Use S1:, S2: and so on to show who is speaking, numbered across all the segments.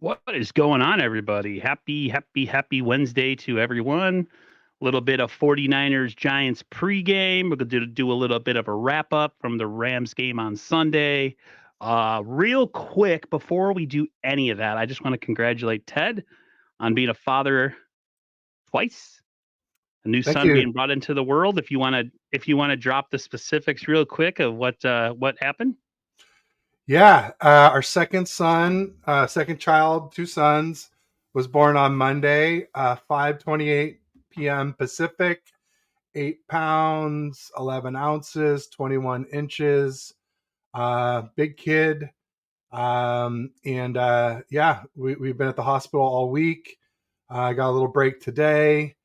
S1: What is going on, everybody? Happy Wednesday to everyone. A little bit of 49ers Giants pregame. We're going to do a little bit of a wrap up from the Rams game on Sunday. Real quick, before we do any of that, I just want to congratulate Ted on being a father twice, a new
S2: Thank
S1: son
S2: you.
S1: being brought into the world. If you want to drop the specifics real quick of what happened.
S2: Yeah, our second son, second child, two sons, was born on Monday, 5:28 p.m. Pacific, 8 pounds, 11 ounces, 21 inches. Big kid. And yeah, we've been at the hospital all week. I got a little break today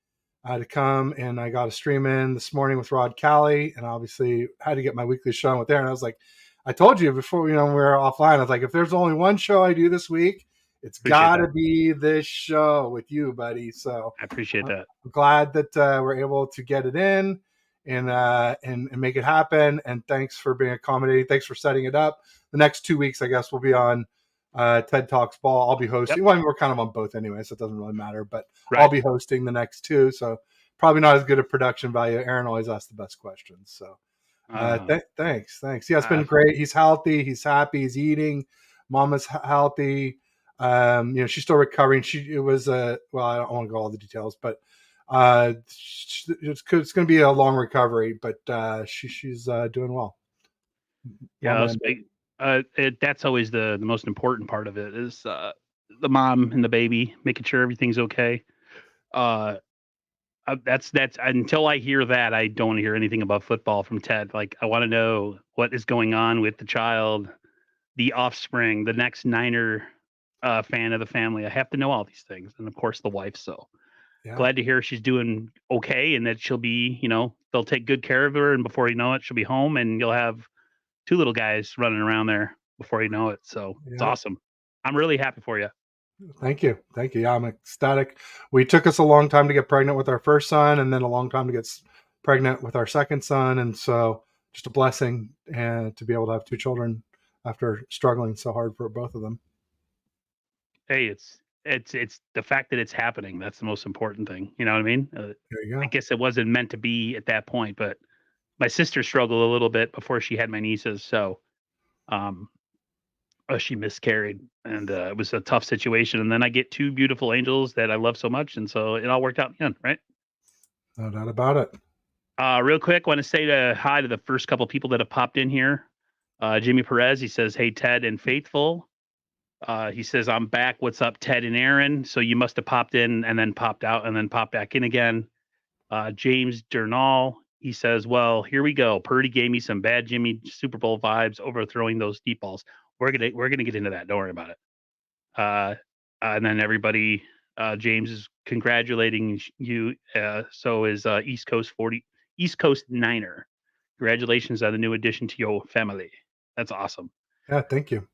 S2: to come, and I got a stream in this morning with Rod Callie, and obviously had to get my weekly show with Aaron. I was like, I told you before, we were offline. I was like, if there's only one show I do this week, it's
S1: Appreciate
S2: got to
S1: that.
S2: be this show with you, buddy. So
S1: I appreciate
S2: I'm
S1: that.
S2: glad that we're able to get it in and make it happen. And thanks for being accommodating. Thanks for setting it up. The next 2 weeks, I guess, we'll be on TED Talks Ball. I'll be
S1: Yep.
S2: hosting. Well, we're kind of on both anyway, so it doesn't really matter. But I'll
S1: Right.
S2: be hosting the next two, so probably not as good a production value. Aaron always asks the best questions, so
S1: Uh,
S2: thanks. Yeah, it's been
S1: uh,
S2: great. He's healthy. He's happy. He's eating. Mama's healthy. She's still recovering. It was well, I don't want to go all the details, but it's going to be a long recovery, but she's doing well.
S1: Yeah,
S2: Mama and
S1: that's always the most important part of it is the mom and the baby, making sure everything's okay. Uh, that's until I hear that, I don't hear anything about football from Ted. Like, I want to know what is going on with the child, the offspring, the next Niner fan of the family. I have to know all these things, and of course, the wife. So
S2: yeah.
S1: glad to hear she's doing okay, and that she'll be, they'll take good care of her, and before you know it, she'll be home, and you'll have two little guys running around there before you know it. So it's
S2: Yeah.
S1: awesome. I'm really happy for you.
S2: Thank you. Thank you. Yeah, I'm ecstatic. We took us a long time to get pregnant with our first son, and then a long time to get pregnant with our second son. And so just a blessing and to be able to have two children after struggling so hard for both of them.
S1: Hey, it's the fact that it's happening. That's the most important thing. You know what I mean?
S2: There you
S1: I
S2: go.
S1: guess it wasn't meant to be at that point, but my sister struggled a little bit before she had my nieces. So, um, she miscarried, and it was a tough situation. And then I get two beautiful angels that I love so much, and so it all worked out in the end, right?
S2: No doubt about it.
S1: Real quick, want to say hi to the first couple people that have popped in here. Jimmy Perez, he says, "Hey Ted and Faithful." He says, "I'm back. What's up, Ted and Aaron?" So you must have popped in and then popped out and then popped back in again. James Durnall, he says, "Well, here we go. Purdy gave me some bad Jimmy Super Bowl vibes, overthrowing those deep balls." We're gonna get into that. Don't worry about it. Uh, and then everybody, James is congratulating you. So is East Coast Niner. Congratulations on the new addition to your family. That's awesome.
S2: Yeah, thank you.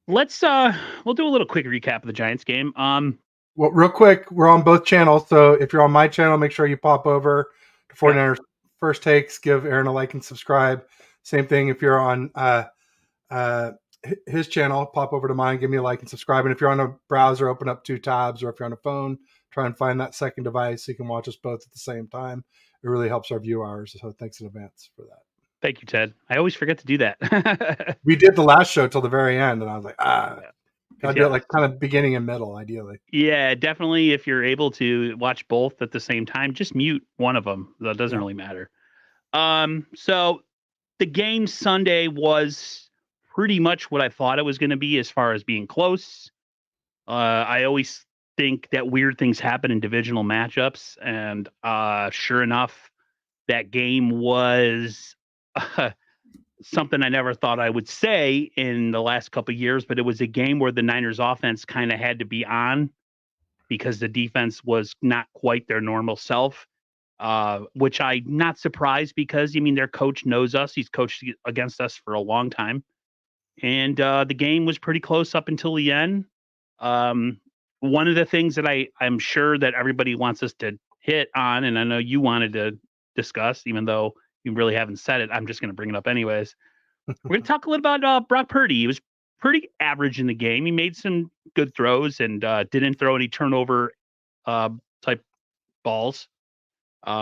S1: Let's we'll do a little quick recap of the Giants game.
S2: Well, real quick, we're on both channels. So if you're on my channel, make sure you pop over to
S1: Yep.
S2: 49ers First Takes. Give Aaron a like and subscribe. Same thing if you're on uh, his channel, pop over to mine, give me a like and subscribe. And if you're on a browser, open up two tabs, or if you're on a phone, try and find that second device so you can watch us both at the same time. It really helps our view hours. So thanks in advance for that.
S1: Thank you, Ted. I always forget to do that.
S2: We did the last show till the very end, and I was like,
S1: Yeah.
S2: gotta do it like kind of beginning and middle, ideally.
S1: Yeah, definitely. If you're able to watch both at the same time, just mute one of them. That doesn't
S2: Yeah.
S1: really matter. So the game Sunday was pretty much what I thought it was going to be as far as being close. I always think that weird things happen in divisional matchups, and sure enough, that game was something I never thought I would say in the last couple of years. But it was a game where the Niners offense kind of had to be on because the defense was not quite their normal self. Which I'm not surprised because I mean their coach knows us. He's coached against us for a long time, and the game was pretty close up until the end. Um, One of the things that I'm sure that everybody wants us to hit on, and I know you wanted to discuss, even though you really haven't said it, I'm just going to bring it up anyways. We're going to talk a little about Brock Purdy. He was pretty average in the game. He made some good throws and didn't throw any turnover type balls,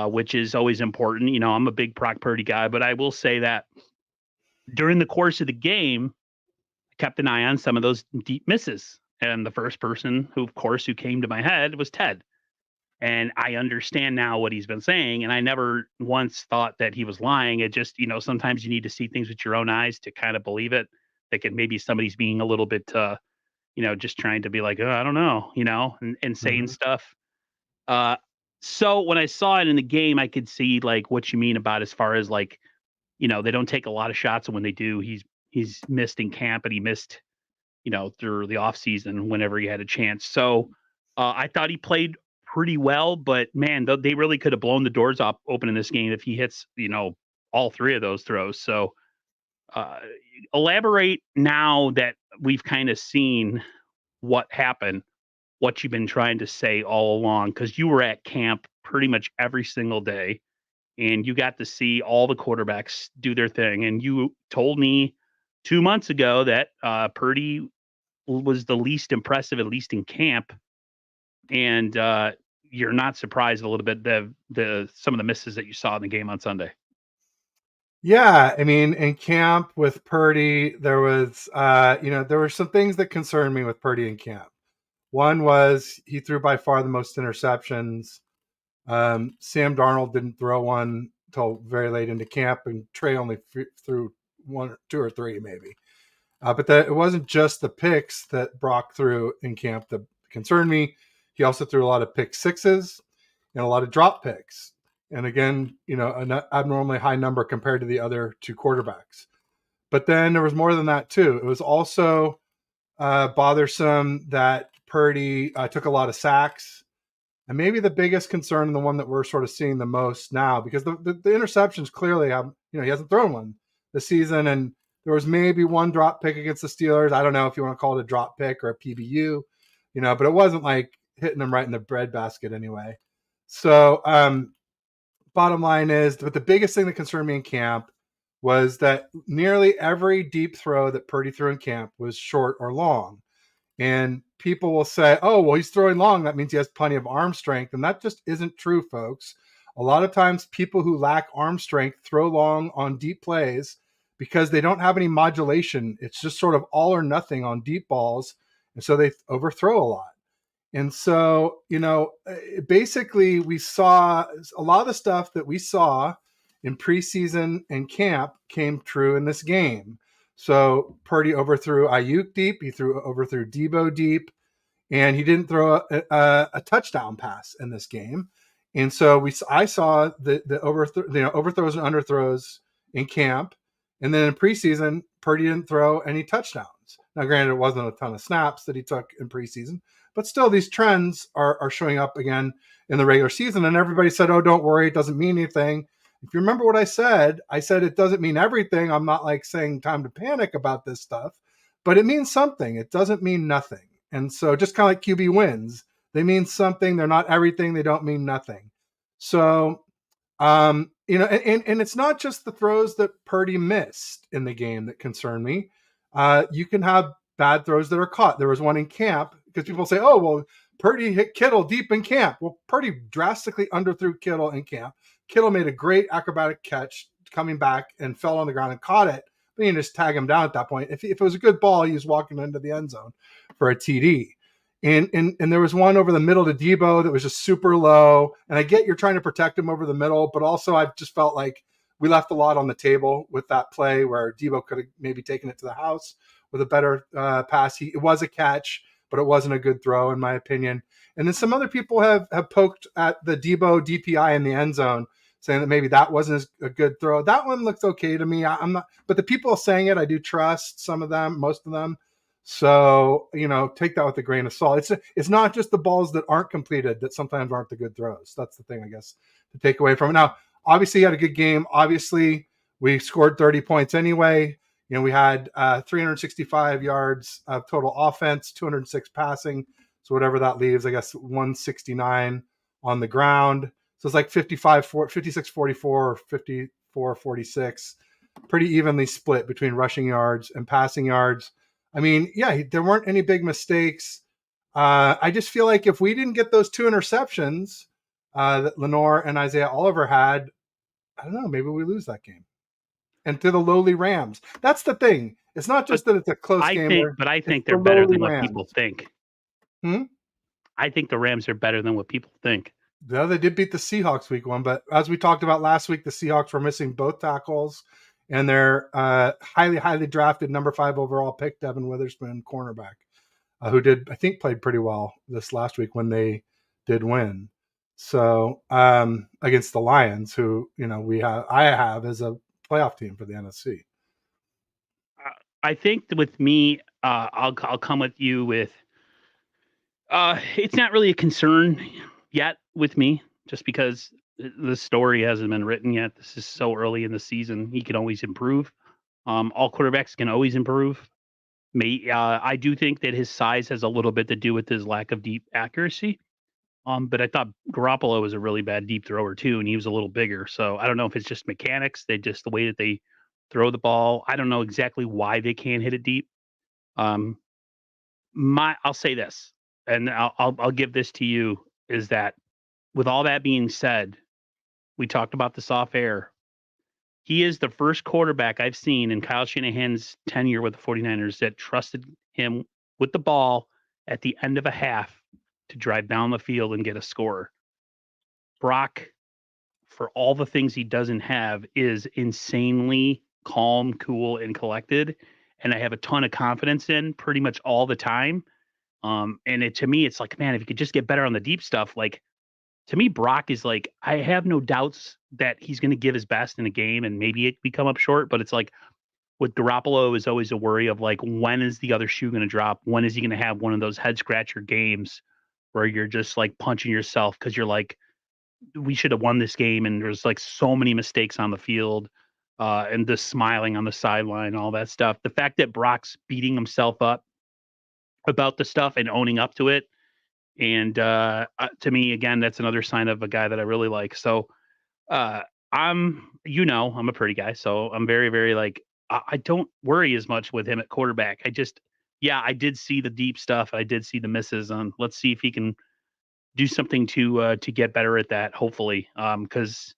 S1: which is always important. You know, I'm a big Brock Purdy guy, but I will say that during the course of the game, I kept an eye on some of those deep misses. And the first person who, of course, who came to my head was Ted. And I understand now what he's been saying. And I never once thought that he was lying. It just, you know, sometimes you need to see things with your own eyes to kind of believe it. That maybe somebody's being a little bit, you know, just trying to be like, oh, I don't know, you know, and saying stuff. So when I saw it in the game, I could see like what you mean about as far as like, you know, they don't take a lot of shots. And when they do, he's missed in camp and he missed, you know, through the off season whenever he had a chance. So I thought he played pretty well, but man, they really could have blown the doors open in this game if he hits, you know, all three of those throws. So elaborate now that we've kind of seen what happened, what you've been trying to say all along, because you were at camp pretty much every single day and you got to see all the quarterbacks do their thing. And you told me 2 months ago that Purdy was the least impressive, at least in camp. And you're not surprised a little bit the some of the misses that you saw in the game on Sunday.
S2: Yeah, I mean, in camp with Purdy, there was, there were some things that concerned me with Purdy in camp. One was he threw by far the most interceptions. Sam Darnold didn't throw one until very late into camp, and Trey only threw one, two, or three maybe. But it wasn't just the picks that Brock threw in camp that concerned me. He also threw a lot of pick sixes and a lot of drop picks. And again, you know, an abnormally high number compared to the other two quarterbacks. But then there was more than that too. It was also bothersome that Purdy took a lot of sacks. And maybe the biggest concern, and the one that we're sort of seeing the most now, because the interceptions clearly have, you know, he hasn't thrown one this season. And there was maybe one drop pick against the Steelers. I don't know if you want to call it a drop pick or a PBU, you know, but it wasn't like hitting them right in the breadbasket anyway. So bottom line is, but the biggest thing that concerned me in camp was that nearly every deep throw that Purdy threw in camp was short or long. And people will say, oh, well, he's throwing long. That means he has plenty of arm strength. And that just isn't true, folks. A lot of times people who lack arm strength throw long on deep plays because they don't have any modulation. It's just sort of all or nothing on deep balls. And so they overthrow a lot. And so, you know, basically we saw a lot of the stuff that we saw in preseason and camp came true in this game. So Purdy overthrew Ayuk deep. He overthrew Debo deep, and he didn't throw a touchdown pass in this game. And so I saw the overthrows and underthrows in camp, and then in preseason, Purdy didn't throw any touchdowns. Now, granted, it wasn't a ton of snaps that he took in preseason, but still, these trends are showing up again in the regular season. And everybody said, "Oh, don't worry, it doesn't mean anything." If you remember what I said it doesn't mean everything. I'm not like saying time to panic about this stuff, but it means something. It doesn't mean nothing. And so just kind of like QB wins, they mean something. They're not everything. They don't mean nothing. So, and it's not just the throws that Purdy missed in the game that concern me. You can have bad throws that are caught. There was one in camp because people say, oh, well, Purdy hit Kittle deep in camp. Well, Purdy drastically underthrew Kittle in camp. Kittle made a great acrobatic catch coming back and fell on the ground and caught it. But you can just tag him down at that point. If it was a good ball, he was walking into the end zone for a TD. And there was one over the middle to Debo that was just super low. And I get you're trying to protect him over the middle, but also I just felt like we left a lot on the table with that play where Debo could have maybe taken it to the house with a better pass. It was a catch, but it wasn't a good throw, in my opinion. And then some other people have poked at the Debo DPI in the end zone, saying that maybe that wasn't a good throw. That one looked okay to me. I'm not, but the people saying it, I do trust some of them, most of them. So, you know, take that with a grain of salt. It's not just the balls that aren't completed that sometimes aren't the good throws. That's the thing, I guess, to take away from it. Now, obviously, he had a good game. Obviously, we scored 30 points anyway. You know, we had 365 yards of total offense, 206 passing. So whatever that leaves, I guess 169 on the ground. So it's like 56, 44, or 54, 46. Pretty evenly split between rushing yards and passing yards. I mean, yeah, there weren't any big mistakes. I just feel like if we didn't get those 2 interceptions that Lenore and Isaiah Oliver had, I don't know, maybe we lose that game. And to the lowly Rams. That's the thing. It's not
S1: But
S2: just that it's a close
S1: I
S2: game.
S1: think, but I
S2: It's
S1: think
S2: the
S1: they're better
S2: lowly
S1: than what people
S2: Rams.
S1: think.
S2: Hmm?
S1: I think the Rams are better than what people think.
S2: Yeah, they did beat the Seahawks week 1, but as we talked about last week, the Seahawks were missing both tackles, and their highly, highly drafted number 5 overall pick, Devin Witherspoon, cornerback, who played pretty well this last week when they did win. So against the Lions, who I have as a playoff team for the NFC.
S1: I think with me, I'll come with you with. It's not really a concern yet with me, just because the story hasn't been written yet. This is so early in the season. He can always improve. All quarterbacks can always improve. I do think that his size has a little bit to do with his lack of deep accuracy. But I thought Garoppolo was a really bad deep thrower too, and he was a little bigger. So I don't know if it's just mechanics. They just the way that they throw the ball. I don't know exactly why they can't hit it deep. Um, I'll say this, and I'll give this to you, is that with all that being said, we talked about this off air. He is the first quarterback I've seen in Kyle Shanahan's tenure with the 49ers that trusted him with the ball at the end of a half to drive down the field and get a score. Brock, for all the things he doesn't have, is insanely calm, cool, and collected. And I have a ton of confidence in pretty much all the time. And to me, it's like, man, if you could just get better on the deep stuff, like to me, Brock is like, I have no doubts that he's going to give his best in a game and maybe it come up short. But it's like with Garoppolo is always a worry of like, when is the other shoe going to drop? When is he going to have one of those head scratcher games where you're just like punching yourself because you're like, we should have won this game, and there's like so many mistakes on the field, and the smiling on the sideline, all that stuff. The fact that Brock's beating himself up about the stuff and owning up to it, and to me, again, that's another sign of a guy that I really like. So uh, I'm a pretty guy, so I'm very, very like I don't worry as much with him at quarterback. Yeah, I did see the deep stuff. I did see the misses. Let's see if he can do something to get better at that. Hopefully, because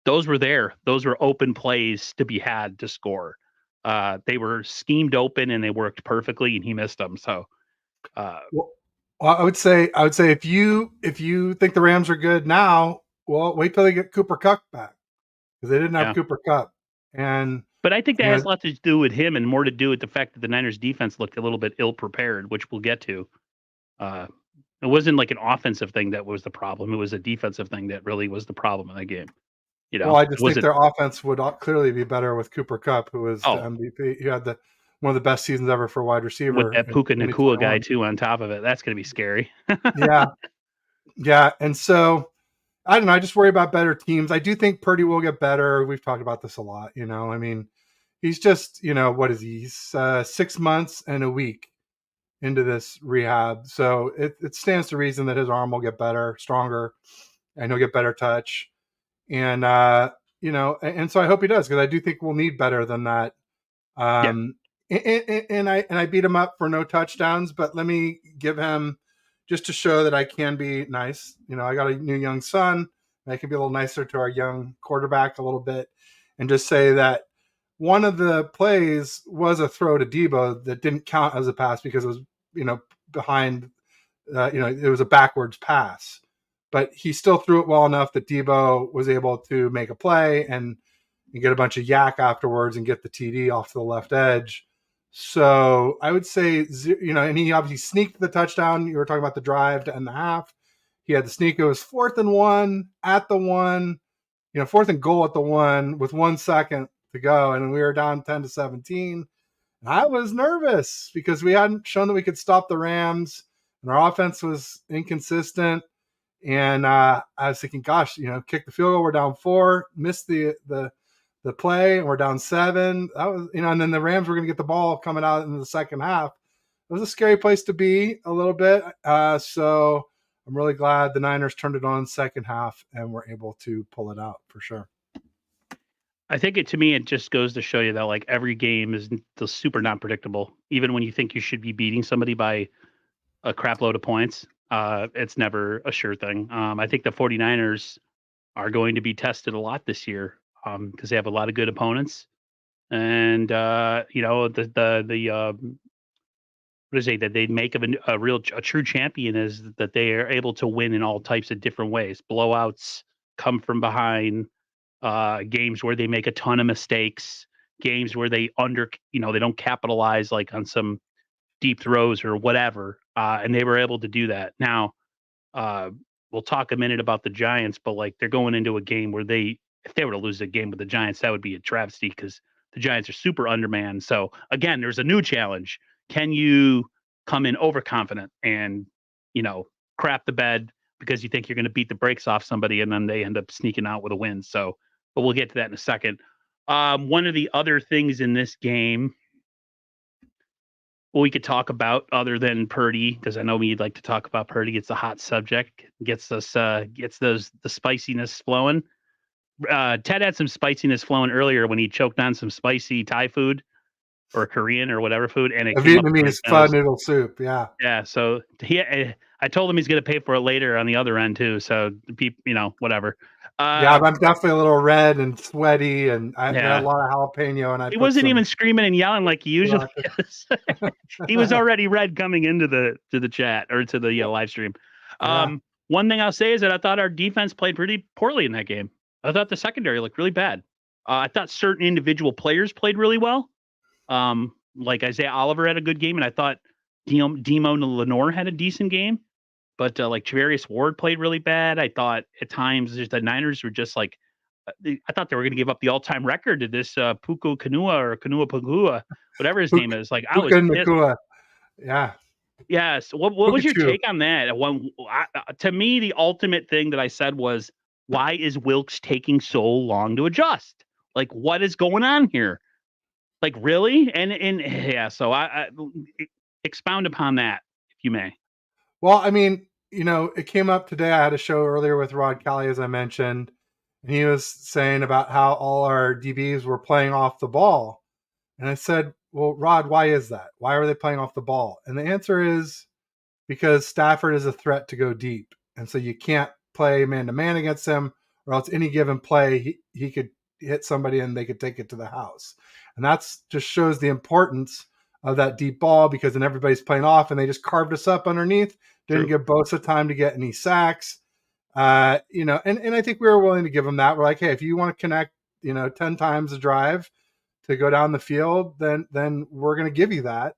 S1: those were there. Those were open plays to be had to score. They were schemed open and they worked perfectly, and he missed them. So,
S2: Well, I would say if you think the Rams are good now, well, wait till they get Cooper Kupp back, because they didn't have
S1: yeah.
S2: Cooper Kupp, and
S1: But I think that
S2: you
S1: has
S2: know,
S1: a lot to do with him and more to do with the fact that the Niners defense looked a little bit ill prepared, which we'll get to. Uh, it wasn't like an offensive thing that was the problem. It was a defensive thing that really was the problem in the game.
S2: well, I
S1: It
S2: just think
S1: wasn't.
S2: their offense would clearly be better with Cooper Kupp, who was the
S1: Oh,
S2: MVP. He had one of the best seasons ever for wide
S1: with
S2: receiver
S1: that
S2: in
S1: Puka Nakua guy
S2: 2021.
S1: too on top of it, that's going to be scary.
S2: Yeah, yeah, and so I don't know. I just worry about better teams. I do think Purdy will get better. We've talked about this a lot. I mean, he's just what is he? He's 6 months and a week into this rehab, so it stands to reason that his arm will get better, stronger, and he'll get better touch. And and so I hope he does, because I do think we'll need better than that.
S1: Yeah.
S2: And I beat him up for no touchdowns, but let me give him, just to show that I can be nice. I got a new young son. I can be a little nicer to our young quarterback a little bit, and just say that one of the plays was a throw to Debo that didn't count as a pass because it was behind. It was a backwards pass, but he still threw it well enough that Debo was able to make a play and get a bunch of yak afterwards and get the TD off to the left edge. So I would say, and he obviously sneaked the touchdown. You were talking about the drive to end the half. He had the sneak. It was 4th and 1 at the 1, 4th and goal at the 1 with 1 second to go. And we were down 10-17. I was nervous because we hadn't shown that we could stop the Rams, and our offense was inconsistent. And I was thinking, gosh, kick the field goal, we're down 4, missed the play, and we're down 7. That was, and then the Rams were going to get the ball coming out in the second half. It was a scary place to be a little bit. So I'm really glad the Niners turned it on second half and were able to pull it out for sure.
S1: I think to me, it just goes to show you that like every game is super not predictable. Even when you think you should be beating somebody by a crap load of points, it's never a sure thing. I think the 49ers are going to be tested a lot this year because they have a lot of good opponents. And what is it that they make of a true champion is that they are able to win in all types of different ways. Blowouts, come from behind, games where they make a ton of mistakes, games where they don't capitalize like on some deep throws or whatever. And they were able to do that. Now, uh, we'll talk a minute about the Giants, but like they're going into a game where if they were to lose a game with the Giants, that would be a travesty because the Giants are super undermanned. So again, there's a new challenge. Can you come in overconfident and, you know, crap the bed because you think you're going to beat the brakes off somebody and then they end up sneaking out with a win? So, but we'll get to that in a second. One of the other things in this game we could talk about other than Purdy, because I know we'd like to talk about Purdy. It's a hot subject. Gets the spiciness flowing. Ted had some spiciness flowing earlier when he choked on some spicy Thai food or Korean or whatever food, and it
S2: A
S1: came up through his
S2: Vietnamese pho
S1: nose.
S2: noodle soup. Yeah.
S1: Yeah, so I told him he's going to pay for it later on the other end too. So whatever.
S2: Yeah, I'm definitely a little red and sweaty, and I had a
S1: Yeah,
S2: lot of jalapeno, and I
S1: he
S2: put
S1: wasn't
S2: some.
S1: even screaming and yelling like he usually is. He was already red coming into the chat or to the live stream.
S2: Yeah.
S1: One thing I'll say is that I thought our defense played pretty poorly in that game. I thought the secondary looked really bad. I thought certain individual players played really well. Like Isaiah Oliver had a good game, and I thought Demo Lenore had a decent game. But like Travarius Ward played really bad. I thought at times the Niners were just like, I thought they were going to give up the all-time record to this Puka Kanua or Kanua Pagua, whatever his name is. Like I was
S2: Puka
S1: pissed.
S2: Nakua. Yeah.
S1: Yes. What was your
S2: Pukachu.
S1: take on that? To me, the ultimate thing that I said was, why is Wilkes taking so long to adjust? Like, what is going on here? Like, really? And yeah. So I expound upon that if you may.
S2: Well, I mean, it came up today. I had a show earlier with Rod Kelly, as I mentioned, and he was saying about how all our DBs were playing off the ball. And I said, well, Rod, why is that? Why are they playing off the ball? And the answer is because Stafford is a threat to go deep. And so you can't play man to man against him, or else any given play, he could hit somebody and they could take it to the house. And that's just shows the importance of that deep ball, because then everybody's playing off and they just carved us up underneath. Didn't
S1: True.
S2: give Bosa time to get any sacks. And I think we were willing to give him that. We're like, hey, if you want to connect, 10 times a drive to go down the field, then we're going to give you that.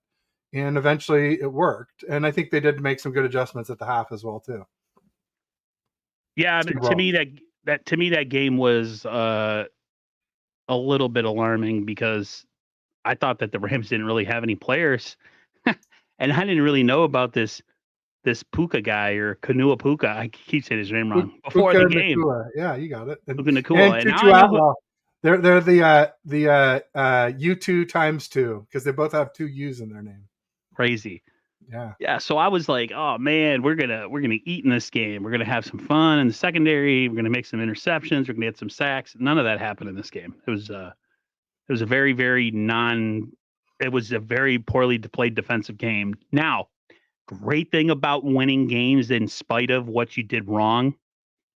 S2: And eventually it worked. And I think they did make some good adjustments at the half as well too.
S1: Yeah, to me that game was a little bit alarming because I thought that the Rams didn't really have any players, and I didn't really know about this Puka guy or Kanua Puka. I keep saying his name wrong before
S2: Puka
S1: the game.
S2: Nakua. Yeah, you got it.
S1: Puka Nakua,
S2: And
S1: and now
S2: Tutu
S1: I know who.
S2: Atwell. They're the U2 times 2, because they both have 2 U's in their name.
S1: Crazy.
S2: Yeah.
S1: Yeah, so I was like, oh man, we're gonna eat in this game. We're gonna have some fun in the secondary. We're gonna make some interceptions. We're gonna get some sacks. None of that happened in this game. It was a very it was a very poorly played defensive game. Now, great thing about winning games in spite of what you did wrong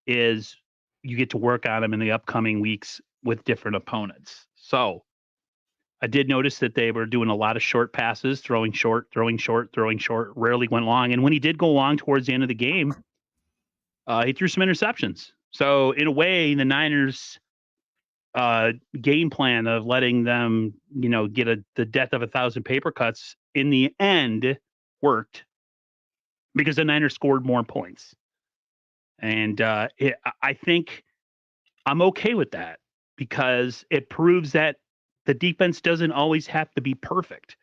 S1: is you get to work on them in the upcoming weeks with different opponents. So I did notice that they were doing a lot of short passes, throwing short, rarely went long. And when he did go long towards the end of the game, he threw some interceptions. So in a way, the Niners game plan of letting them, get the death of 1,000 paper cuts in the end worked because the Niners scored more points. And I think I'm okay with that because it proves that the defense doesn't always have to be perfect,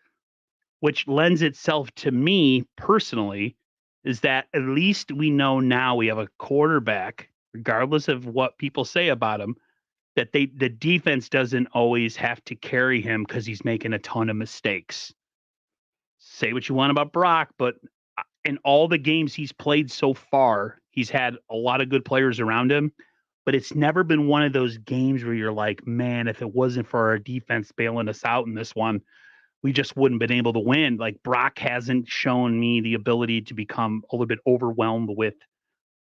S1: which lends itself to me personally is that at least we know now we have a quarterback, regardless of what people say about him, that the defense doesn't always have to carry him because he's making a ton of mistakes. Say what you want about Brock, but in all the games he's played so far, he's had a lot of good players around him. but it's never been one of those games where you're like, man, if it wasn't for our defense bailing us out in this one, we just wouldn't been able to win. Like Brock hasn't shown me the ability to become a little bit overwhelmed with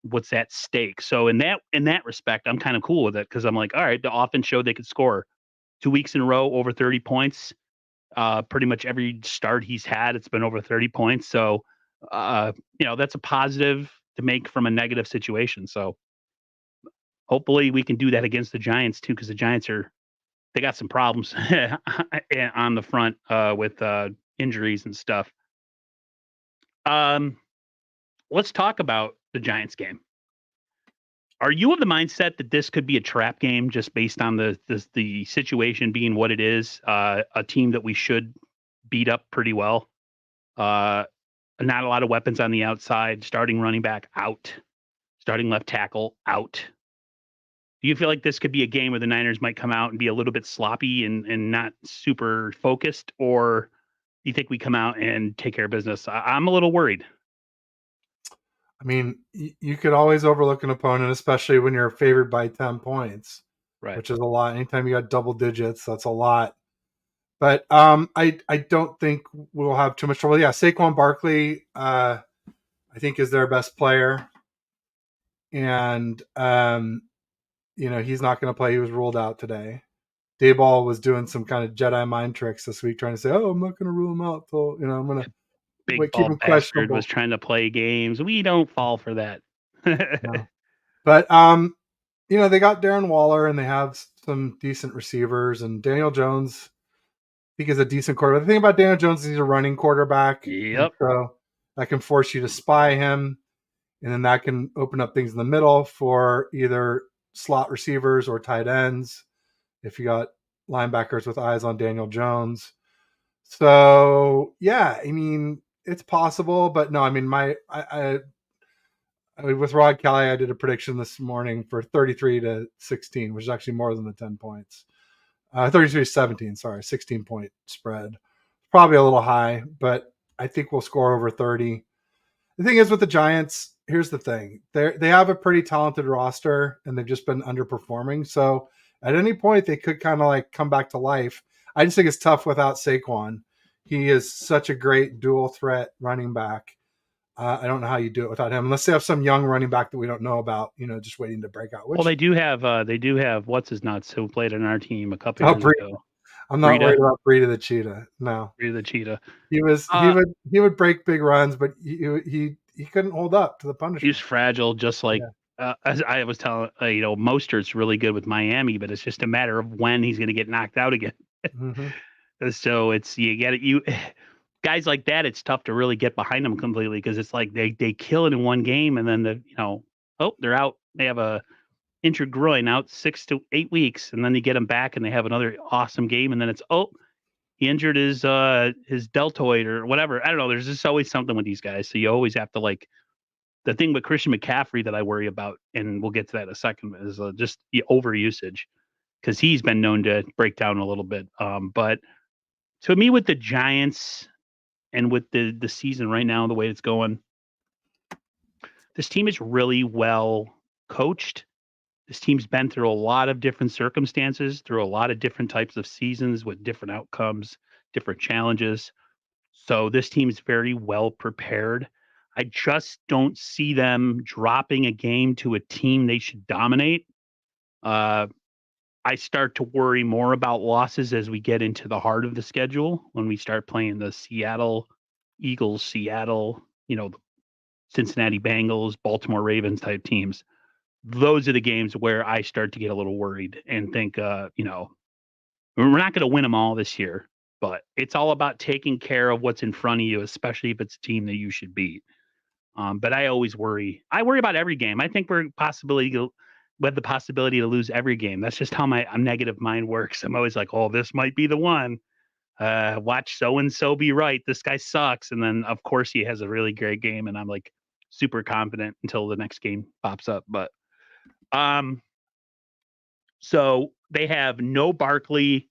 S1: what's at stake. So in that respect, I'm kind of cool with it because I'm like, all right, the offense showed they could score 2 weeks in a row over 30 points. Pretty much every start he's had, it's been over 30 points. So that's a positive to make from a negative situation. So hopefully we can do that against the Giants too, because the Giants they got some problems on the front with injuries and stuff. Let's talk about the Giants game. Are you of the mindset that this could be a trap game just based on the situation being what it is? A team that we should beat up pretty well. Not a lot of weapons on the outside. Starting running back out. Starting left tackle out. Do you feel like this could be a game where the Niners might come out and be a little bit sloppy and not super focused? Or do you think we come out and take care of business? I'm a little worried.
S2: I mean, you could always overlook an opponent, especially when you're favored by 10 points,
S1: Right.
S2: which is a lot. Anytime you got double digits, that's a lot. But I don't think we'll have too much trouble. Yeah, Saquon Barkley, I think, is their best player. And, he's not going to play. He was ruled out today. Dayball was doing some kind of Jedi mind tricks this week, trying to say, "Oh, I'm not going to rule him out till I'm going to
S1: Big
S2: keep
S1: ball
S2: him
S1: bastard
S2: questionable."
S1: was trying to play games. We don't fall for that.
S2: No. But they got Darren Waller and they have some decent receivers, and Daniel Jones, I think, is a decent quarterback. The thing about Daniel Jones is he's a running quarterback.
S1: Yep.
S2: So that can force you to spy him, and then that can open up things in the middle for either slot receivers or tight ends if you got linebackers with eyes on Daniel Jones. So yeah, I mean, it's possible, but no, I mean, with Rod Kelly, I did a prediction this morning for 33-16, which is actually more than the 10 points. 33-17, sorry, 16-point spread. Probably a little high, but I think we'll score over 30. The thing is with the Giants, here's the thing. They have a pretty talented roster, and they've just been underperforming. So at any point, they could kind of like come back to life. I just think it's tough without Saquon. He is such a great dual threat running back. I don't know how you do it without him, unless they have some young running back that we don't know about, just waiting to break out.
S1: Well, they do have what's his nuts who played on our team a couple years ago.
S2: I'm not worried about Breida the Cheetah. No,
S1: Breida the Cheetah.
S2: He would break big runs, but he couldn't hold up to the punishment.
S1: He's fragile, just like as I was telling Mostert's really good with Miami, but it's just a matter of when he's going to get knocked out again. Mm-hmm. So it's guys like that, it's tough to really get behind them completely because it's like they kill it in one game and then they're out. They have a injured groin out 6 to 8 weeks, and then you get them back and they have another awesome game, and then it's he injured his deltoid or whatever. I don't know. There's just always something with these guys, so you always have to the thing with Christian McCaffrey that I worry about, and we'll get to that in a second, is just the overusage because he's been known to break down a little bit. But to me, with the Giants and with the season right now, the way it's going, this team is really well coached. This team's been through a lot of different circumstances, through a lot of different types of seasons with different outcomes, different challenges. So this team's very well prepared. I just don't see them dropping a game to a team they should dominate. I start to worry more about losses as we get into the heart of the schedule, when we start playing the Seattle Eagles, Seattle, the Cincinnati Bengals, Baltimore Ravens type teams. Those are the games where I start to get a little worried and think, we're not going to win them all this year, but it's all about taking care of what's in front of you, especially if it's a team that you should beat. But I always worry. I worry about every game. I think we have the possibility to lose every game. That's just how my negative mind works. I'm always like, oh, this might be the one. Watch so-and-so be right. This guy sucks. And then, of course, he has a really great game, and I'm like super confident until the next game pops up. But so they have no Barkley,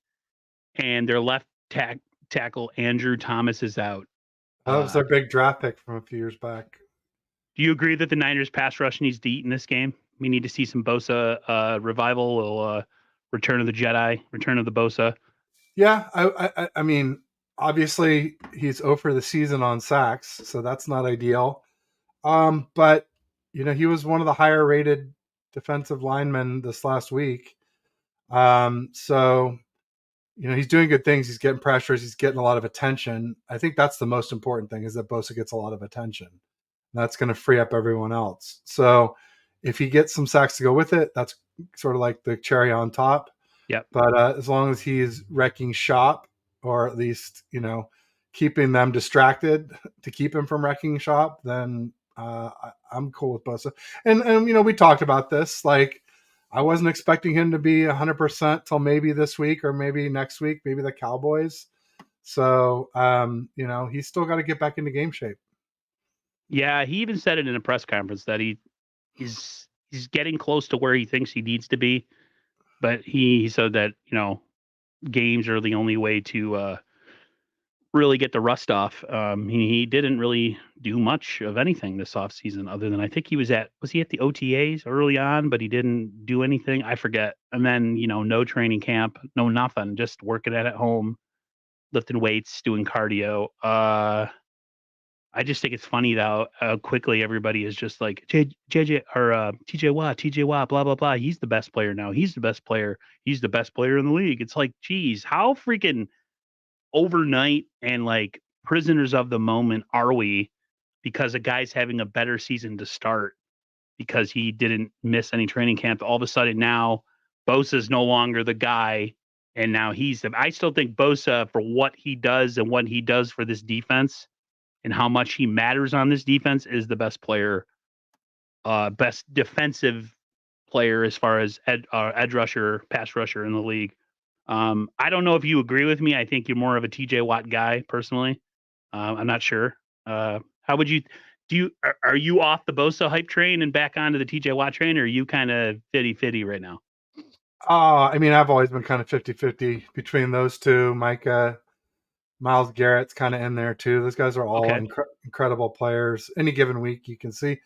S1: and their left tackle Andrew Thomas is out.
S2: That was their big draft pick from a few years back.
S1: Do you agree that the Niners pass rush needs to eat in this game? We need to see some Bosa revival, or Return of the Jedi, Return of the Bosa.
S2: Yeah, I mean, obviously he's over the season on sacks, so that's not ideal. But he was one of the higher rated defensive linemen this last week. So he's doing good things. He's getting pressures. He's getting a lot of attention. I think that's the most important thing, is that Bosa gets a lot of attention. That's going to free up everyone else. So if he gets some sacks to go with it, that's sort of like the cherry on top.
S1: Yep.
S2: But as long as he's wrecking shop, or at least keeping them distracted to keep him from wrecking shop, then I'm cool with Bosa. And we talked about this. Like, I wasn't expecting him to be 100% till maybe this week, or maybe next week, maybe the Cowboys. So he's still got to get back into game shape.
S1: Yeah, he even said it in a press conference that he's getting close to where he thinks he needs to be, but he said that games are the only way to really get the rust off. He didn't really do much of anything this offseason, other than I think was he at the OTAs early on, but he didn't do anything. I forget. And then no training camp, no nothing, just working at home, lifting weights, doing cardio. I just think it's funny though how quickly everybody is just like JJ or TJ Watt, blah blah blah. He's the best player now. He's the best player. He's the best player in the league. It's like, geez, how freaking overnight and like prisoners of the moment are we, because a guy's having a better season to start because he didn't miss any training camp. All of a sudden now Bosa's no longer the guy, and now he's the. I still think Bosa, for what he does and what he does for this defense and how much he matters on this defense, is the best player, best defensive player as far as edge rusher, pass rusher in the league. I don't know if you agree with me. I think you're more of a TJ Watt guy personally. I'm not sure. How would you are you off the Bosa hype train and back onto the TJ Watt train, or are you kind of 50-50 right now?
S2: I mean, I've always been kind of 50-50 between those two. Micah, Myles Garrett's kind of in there too. Those guys are all incredible players. Any given week, you can see.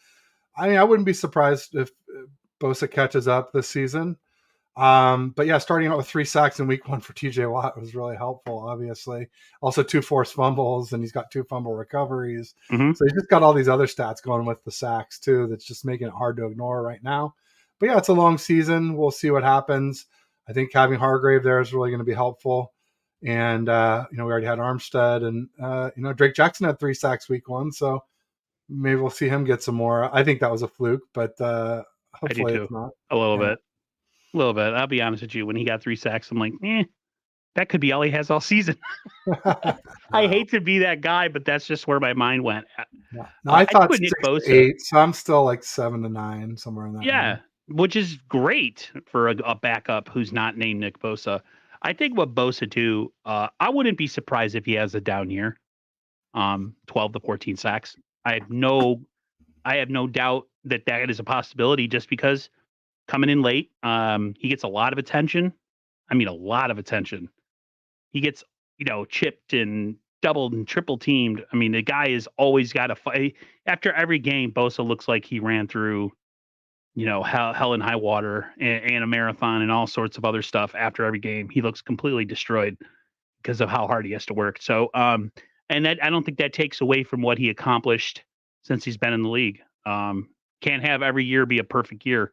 S2: I mean, I wouldn't be surprised if Bosa catches up this season. But yeah, starting out with 3 sacks in week 1 for TJ Watt was really helpful, obviously. Also 2 forced fumbles, and he's got 2 fumble recoveries.
S1: Mm-hmm.
S2: So he's just got all these other stats going with the sacks too. That's just making it hard to ignore right now. But yeah, it's a long season. We'll see what happens. I think having Hargrave there is really going to be helpful. And, we already had Armstead, and, Drake Jackson had 3 sacks week 1. So maybe we'll see him get some more. I think that was a fluke, but hopefully it's not.
S1: A little bit. I'll be honest with you. When he got 3 sacks, I'm like, that could be all he has all season. I hate to be that guy, but that's just where my mind went.
S2: Yeah. No, I thought 6 to 8, so I'm still like 7 to 9, somewhere in that.
S1: Yeah,
S2: range.
S1: Which is great for a backup who's not named Nick Bosa. I think what Bosa too, I wouldn't be surprised if he has a down year. 12 to 14 sacks. I have no doubt that is a possibility, just because coming in late, he gets a lot of attention. I mean, a lot of attention. He gets, chipped and doubled and triple teamed. I mean, the guy has always got to fight. After every game, Bosa looks like he ran through, hell and high water and a marathon and all sorts of other stuff. After every game, he looks completely destroyed because of how hard he has to work. So, and that, I don't think that takes away from what he accomplished since he's been in the league. Can't have every year be a perfect year.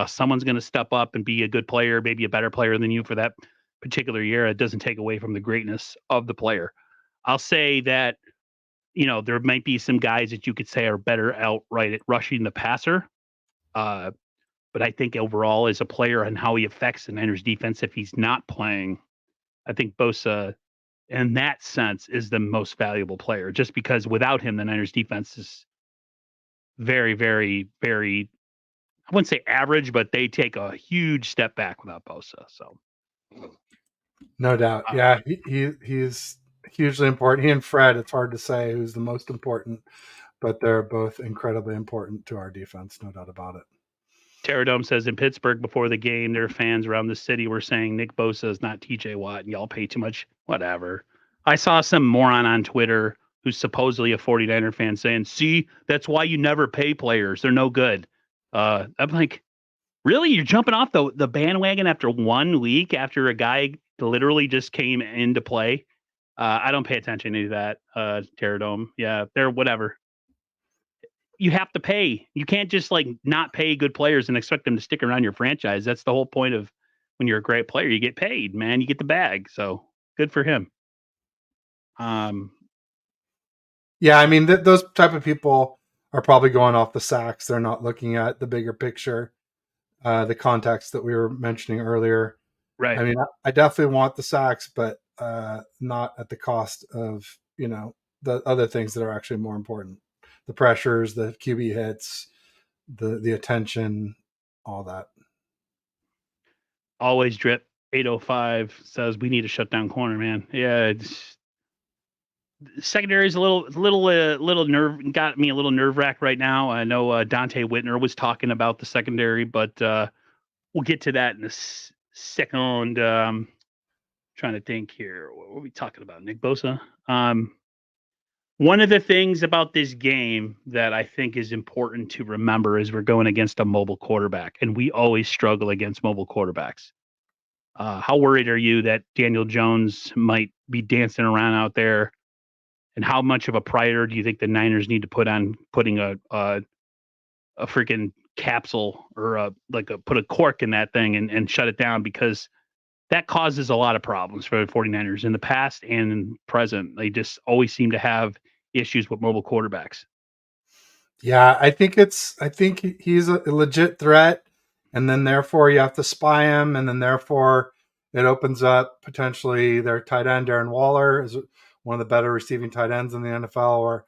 S1: Someone's going to step up and be a good player, maybe a better player than you for that particular year. It doesn't take away from the greatness of the player. I'll say that, there might be some guys that you could say are better outright at rushing the passer. But I think overall, as a player and how he affects the Niners defense if he's not playing, I think Bosa, in that sense, is the most valuable player, just because without him, the Niners defense is very, very, very, I wouldn't say average, but they take a huge step back without Bosa. So,
S2: no doubt. Yeah, he's hugely important. He and Fred, it's hard to say who's the most important, but they're both incredibly important to our defense, no doubt about it.
S1: Terradome says in Pittsburgh before the game, their fans around the city were saying Nick Bosa is not TJ Watt and y'all pay too much. Whatever. I saw some moron on Twitter who's supposedly a 49er fan saying, see, that's why you never pay players. They're no good. I'm like, Really? You're jumping off the bandwagon after 1 week after a guy literally just came into play? I don't pay attention to that, Terradome. Yeah, they're whatever. You have to pay. You can't just, like, not pay good players and expect them to stick around your franchise. That's the whole point of when you're a great player, you get paid, man. You get the bag, so good for him. Um,
S2: Yeah, I mean those type of people are probably going off the sacks. They're not looking at the bigger picture, the context that we were mentioning earlier.
S1: right.
S2: I mean, I definitely want the sacks, but not at the cost of the other things that are actually more important: the pressures, the QB hits, the attention, all that.
S1: Always drip 805 says we need a shutdown corner, man. Yeah, it's secondary is a little nerve got me a little nerve wracked right now. I know Dante Whitner was talking about the secondary, but we'll get to that in a second. Trying to think here. What were we talking about? Nick Bosa. One of the things about this game that I think is important to remember is we're going against a mobile quarterback, and we always struggle against mobile quarterbacks. How worried are you that Daniel Jones might be dancing around out there? And how much of a prior do you think the Niners need to put on putting a freaking capsule or put a cork in that thing and shut it down, because that causes a lot of problems for the 49ers in the past and in present. They just always seem to have issues with mobile quarterbacks.
S2: Yeah, I think he's a legit threat, and then therefore you have to spy him, and then therefore it opens up potentially their tight end Darren Waller is one of the better receiving tight ends in the NFL, or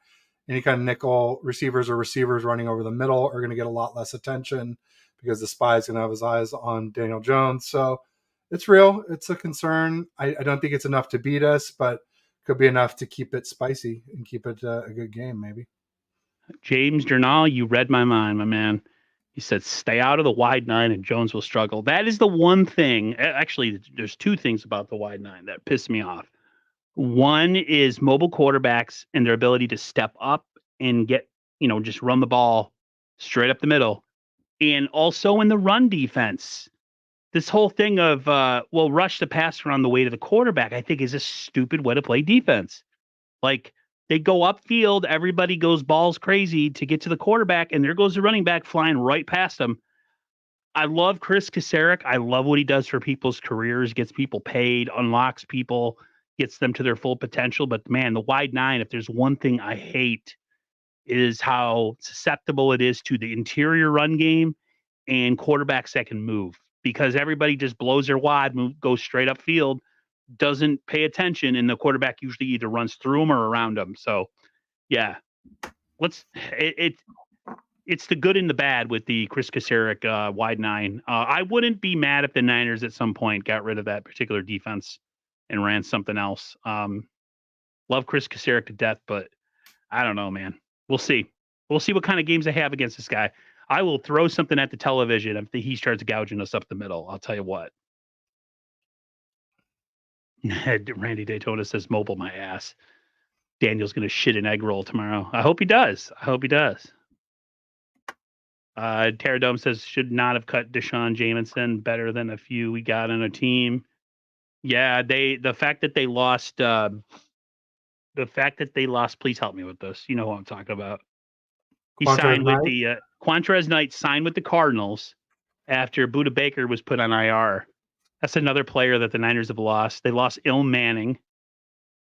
S2: any kind of nickel receivers or receivers running over the middle are going to get a lot less attention because the spy is going to have his eyes on Daniel Jones. So it's real. It's a concern. I don't think it's enough to beat us, but could be enough to keep it spicy and keep it a good game, maybe.
S1: James Jernal, you read my mind, my man. He said, stay out of the wide nine and Jones will struggle. That is the one thing. Actually, there's two things about the wide nine that piss me off. One is mobile quarterbacks and their ability to step up and get, just run the ball straight up the middle. And also in the run defense. This whole thing of, rush the passer on the way to the quarterback, I think is a stupid way to play defense. Like, they go upfield, everybody goes balls crazy to get to the quarterback, and there goes the running back flying right past them. I love Chris Kasarik. I love what he does for people's careers, gets people paid, unlocks people, gets them to their full potential. But man, the wide nine, if there's one thing I hate, is how susceptible it is to the interior run game and quarterbacks that can move, because everybody just blows their wad, goes straight up field, doesn't pay attention, and the quarterback usually either runs through them or around them. So, yeah, it's the good and the bad with the Chris Kasarik wide nine. I wouldn't be mad if the Niners at some point got rid of that particular defense and ran something else. Love Chris Kasarik to death, but I don't know, man. We'll see. We'll see what kind of games they have against this guy. I will throw something at the television if he starts gouging us up the middle. I'll tell you what. Randy Daytona says, mobile my ass. Daniel's going to shit an egg roll tomorrow. I hope he does. Terradome says, should not have cut Deshaun Jamison, better than a few we got on a team. Yeah, the fact that they lost, please help me with this. You know who I'm talking about. He signed with the Quantrez Knight signed with the Cardinals after Budda Baker was put on IR. That's another player that the Niners have lost. They lost Il Manning,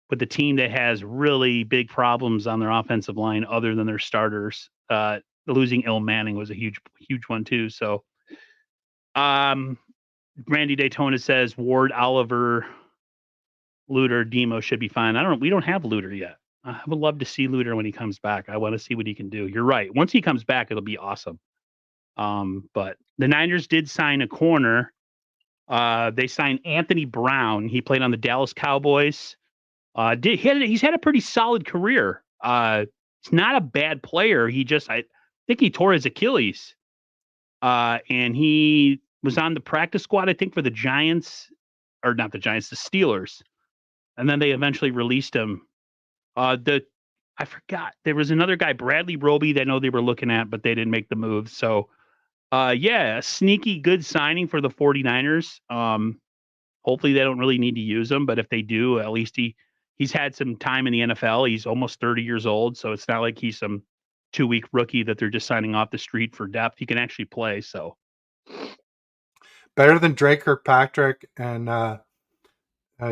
S1: with the team that has really big problems on their offensive line other than their starters. Losing Il Manning was a huge one too. So, Randy Daytona says Ward, Oliver, Luter, Demo should be fine. We don't have Luter yet. I would love to see Luter when he comes back. I want to see what he can do. You're right. Once he comes back, it'll be awesome. But the Niners did sign a corner. They signed Anthony Brown. He played on the Dallas Cowboys. He's had a pretty solid career. He's not a bad player. I think he tore his Achilles. And he was on the practice squad, I think, for the Giants, or not the Giants, the Steelers. And then they eventually released him. I forgot. There was another guy, Bradley Roby, that I know they were looking at, but they didn't make the move. So Yeah, a sneaky good signing for the 49ers. Hopefully they don't really need to use him, but if they do, at least he's had some time in the NFL. He's almost 30 years old, so it's not like he's some 2-week rookie that they're just signing off the street for depth. He can actually play. So
S2: Better than Drake Kirkpatrick and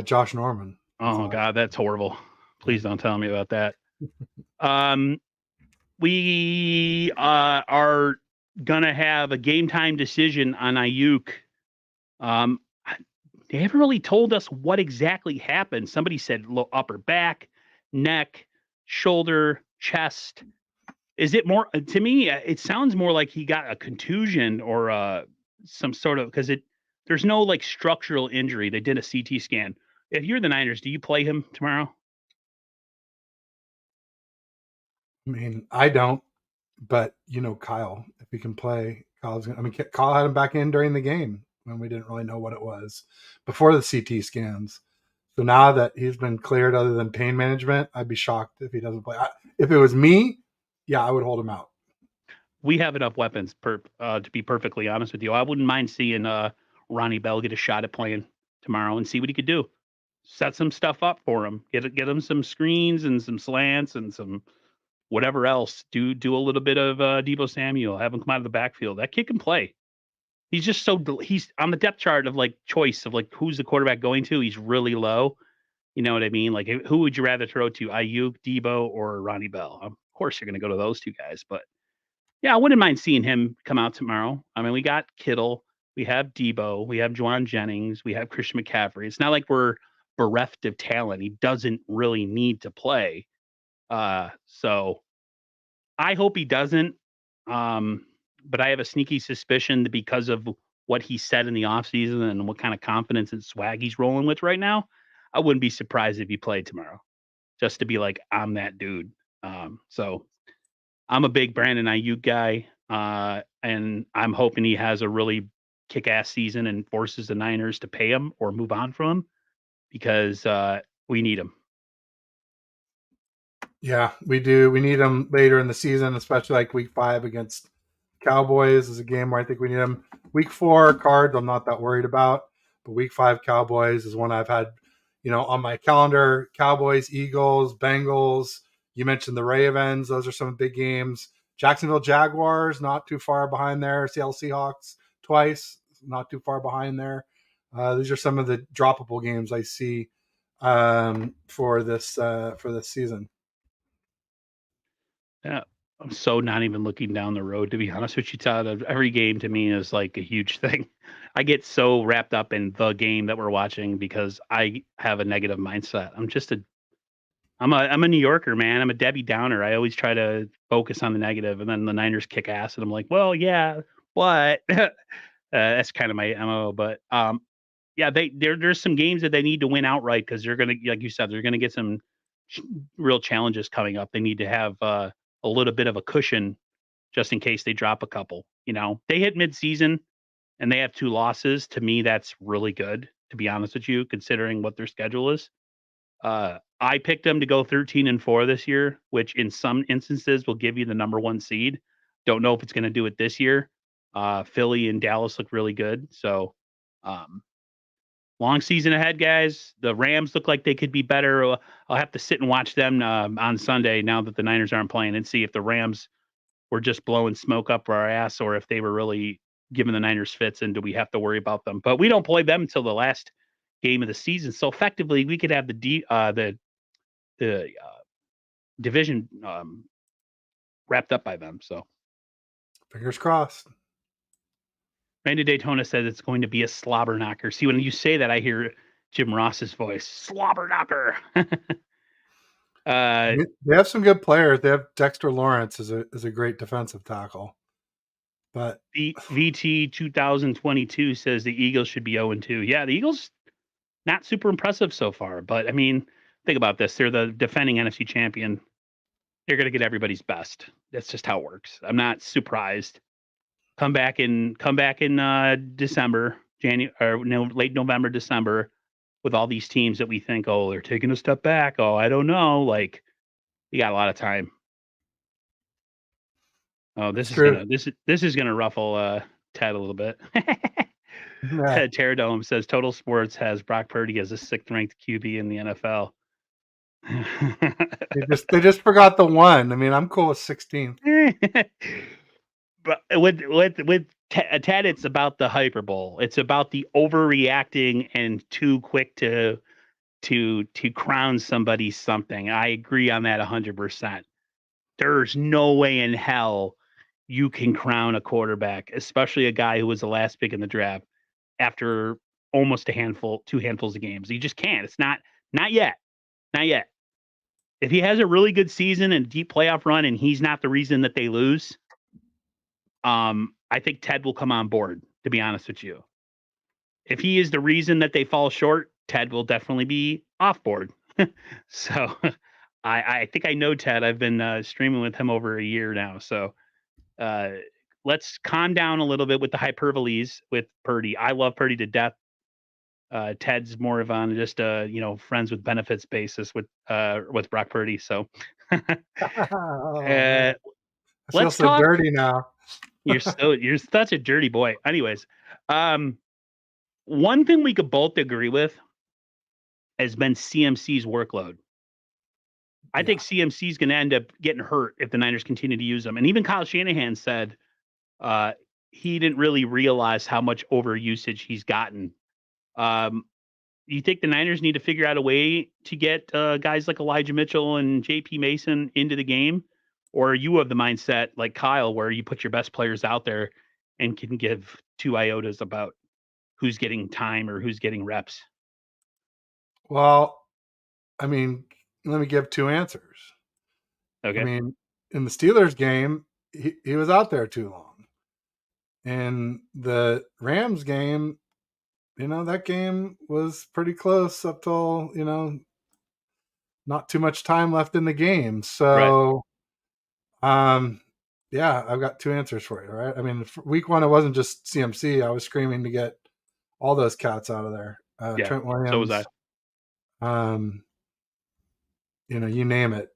S2: Josh Norman.
S1: oh God, that's horrible. Please don't tell me about that. Um, we are gonna have a game time decision on Ayuk. Um, they haven't really told us what exactly happened. Somebody said upper back, neck, shoulder, chest. Is it more to me? It sounds more like he got a contusion or some sort of because it. There's no like structural injury. They did a CT scan. If you're the Niners, do you play him tomorrow?
S2: I mean, I don't, but Kyle, if he can play, Kyle's gonna. I mean, Kyle had him back in during the game when we didn't really know what it was before the CT scans. So now that he's been cleared, other than pain management, I'd be shocked if he doesn't play. If it was me, yeah, I would hold him out.
S1: We have enough weapons, to be perfectly honest with you. I wouldn't mind seeing Ronnie Bell get a shot at playing tomorrow and see what he could do. Set some stuff up for him. Get him some screens and some slants and some whatever else. Do a little bit of Debo Samuel. Have him come out of the backfield. That kid can play. He's just he's on the depth chart of like choice of like who's the quarterback going to. He's really low. You know what I mean? Like who would you rather throw to? Ayuk, Debo, or Ronnie Bell? Of course you're going to go to those two guys, but yeah, I wouldn't mind seeing him come out tomorrow. I mean, we got Kittle, we have Debo, we have Juwan Jennings, we have Christian McCaffrey. It's not like we're bereft of talent. He doesn't really need to play. So I hope he doesn't. But I have a sneaky suspicion that because of what he said in the offseason and what kind of confidence and swag he's rolling with right now, I wouldn't be surprised if he played tomorrow. Just to be like, I'm that dude. So I'm a big Brandon Ayuk guy, and I'm hoping he has a really kick-ass season and forces the Niners to pay him or move on from him because we need him.
S2: Yeah, we do. We need him later in the season, especially like week 5 against Cowboys is a game where I think we need him. Week 4 Cards, I'm not that worried about, but week 5 Cowboys is one I've had, on my calendar. Cowboys, Eagles, Bengals. You mentioned the Ravens; those are some big games. Jacksonville Jaguars, not too far behind there. Seattle Seahawks twice, not too far behind there. These are some of the droppable games I see for this season.
S1: Yeah, I'm so not even looking down the road, to be honest with you, Todd. Every game to me is like a huge thing. I get so wrapped up in the game that we're watching because I have a negative mindset. I'm a New Yorker, man. I'm a Debbie Downer. I always try to focus on the negative, and then the Niners kick ass, and I'm like, well, yeah, what? That's kind of my MO. But yeah, there's some games that they need to win outright because they're gonna, like you said, they're gonna get some real challenges coming up. They need to have a little bit of a cushion just in case they drop a couple. They hit midseason and they have 2 losses. To me, that's really good. To be honest with you, considering what their schedule is. I picked them to go 13-4 this year, which in some instances will give you the number 1 seed. Don't know if it's going to do it this year. Philly and Dallas look really good. So, long season ahead, guys. The Rams look like they could be better. I'll have to sit and watch them on Sunday now that the Niners aren't playing and see if the Rams were just blowing smoke up our ass or if they were really giving the Niners fits and do we have to worry about them. But we don't play them until the last game of the season. So effectively, we could have the division wrapped up by them. So
S2: Fingers crossed.
S1: Randy Daytona says it's going to be a slobber knocker. See, when you say that, I hear Jim Ross's voice, slobber knocker.
S2: They have some good players. They have Dexter Lawrence is a great defensive tackle. But
S1: VT 2022 says the Eagles should be 0-2. Yeah, the Eagles not super impressive so far, but I mean, think about this. They're the defending NFC champion. They're going to get everybody's best. That's just how it works. I'm not surprised. Come back in December, January or no, late November, December with all these teams that we think, oh, they're taking a step back. Oh, I don't know. Like, you got a lot of time. Oh,
S2: That's true.
S1: this is gonna ruffle Ted a little bit.
S2: Yeah.
S1: Terradome says Total Sports has Brock Purdy as the 6th ranked QB in the NFL.
S2: They just forgot the one. I mean, I'm cool with 16th.
S1: But with Ted, it's about the hyperbole. It's about the overreacting and too quick to crown somebody something. I agree on that 100%. There's no way in hell you can crown a quarterback, especially a guy who was the last pick in the draft after almost two handfuls of games. You just can't. It's not yet. Not yet. If he has a really good season and deep playoff run and he's not the reason that they lose, I think Ted will come on board, to be honest with you. If he is the reason that they fall short, Ted will definitely be off board. So I think I know Ted. I've been streaming with him over a year now. So let's calm down a little bit with the hyperboles with Purdy. I love Purdy to death. Ted's more of on just friends with benefits basis with Brock Purdy. So
S2: Oh, man. I feel
S1: let's
S2: so
S1: talk.
S2: dirty now.
S1: You're such a dirty boy. Anyways, one thing we could both agree with has been CMC's workload. I think CMC is going to end up getting hurt if the Niners continue to use him. And even Kyle Shanahan said he didn't really realize how much overusage he's gotten. You think the Niners need to figure out a way to get guys like Elijah Mitchell and JP Mason into the game? Or are you of the mindset like Kyle, where you put your best players out there and can give 2 iotas about who's getting time or who's getting reps?
S2: Well, I mean, let me give two answers.
S1: Okay.
S2: I mean, in the Steelers game, he was out there too long. In the Rams game, that game was pretty close up till, not too much time left in the game. So, yeah, I've got two answers for you, right? I mean, for week one, it wasn't just CMC. I was screaming to get all those cats out of there.
S1: Yeah,
S2: Trent Williams.
S1: so was I.
S2: You name it.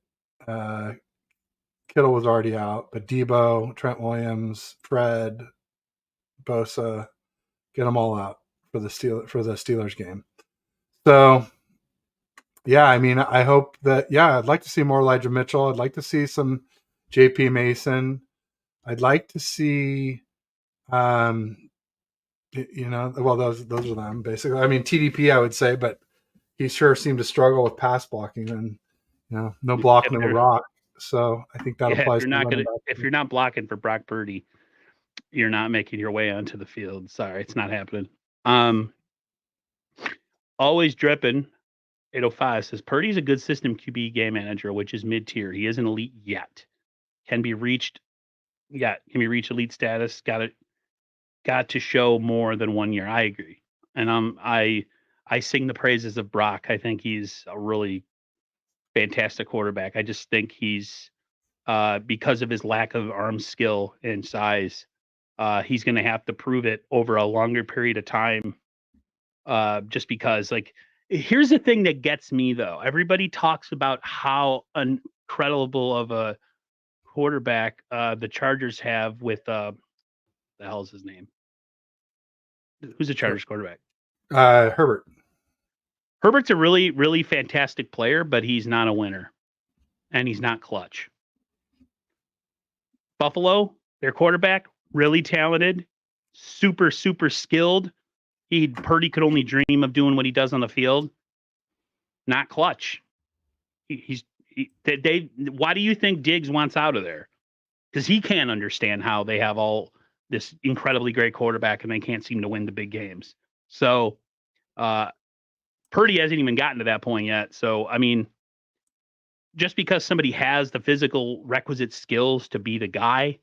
S2: Kittle was already out, but Debo, Trent Williams, Fred, Bosa, get them all out for the Steelers game. So, yeah, I mean, I hope that. Yeah, I'd like to see more Elijah Mitchell. I'd like to see some JP Mason. I'd like to see, well, those are them basically. I mean, TDP, I would say, but he sure seemed to struggle with pass blocking and no blocking the rock. So I think that applies.
S1: If you're not blocking for Brock Purdy, you're not making your way onto the field. Sorry, it's not happening. Always dripping. 805 says Purdy's a good system QB game manager, which is mid-tier. He isn't elite yet. Can be reached. Yeah, can be reached elite status. Got to show more than 1 year. I agree, and I sing the praises of Brock. I think he's a really fantastic quarterback. I just think he's because of his lack of arm skill and size, he's going to have to prove it over a longer period of time. Just because, here's the thing that gets me though. Everybody talks about how incredible of a quarterback the Chargers have with the hell's his name? Who's the Chargers quarterback?
S2: Herbert.
S1: Herbert's a really, really fantastic player, but he's not a winner, and he's not clutch. Buffalo, their quarterback, really talented, super, super skilled. Purdy could only dream of doing what he does on the field. Not clutch. Why do you think Diggs wants out of there? Because he can't understand how they have all this incredibly great quarterback and they can't seem to win the big games. So Purdy hasn't even gotten to that point yet. So, I mean, just because somebody has the physical requisite skills to be the guy,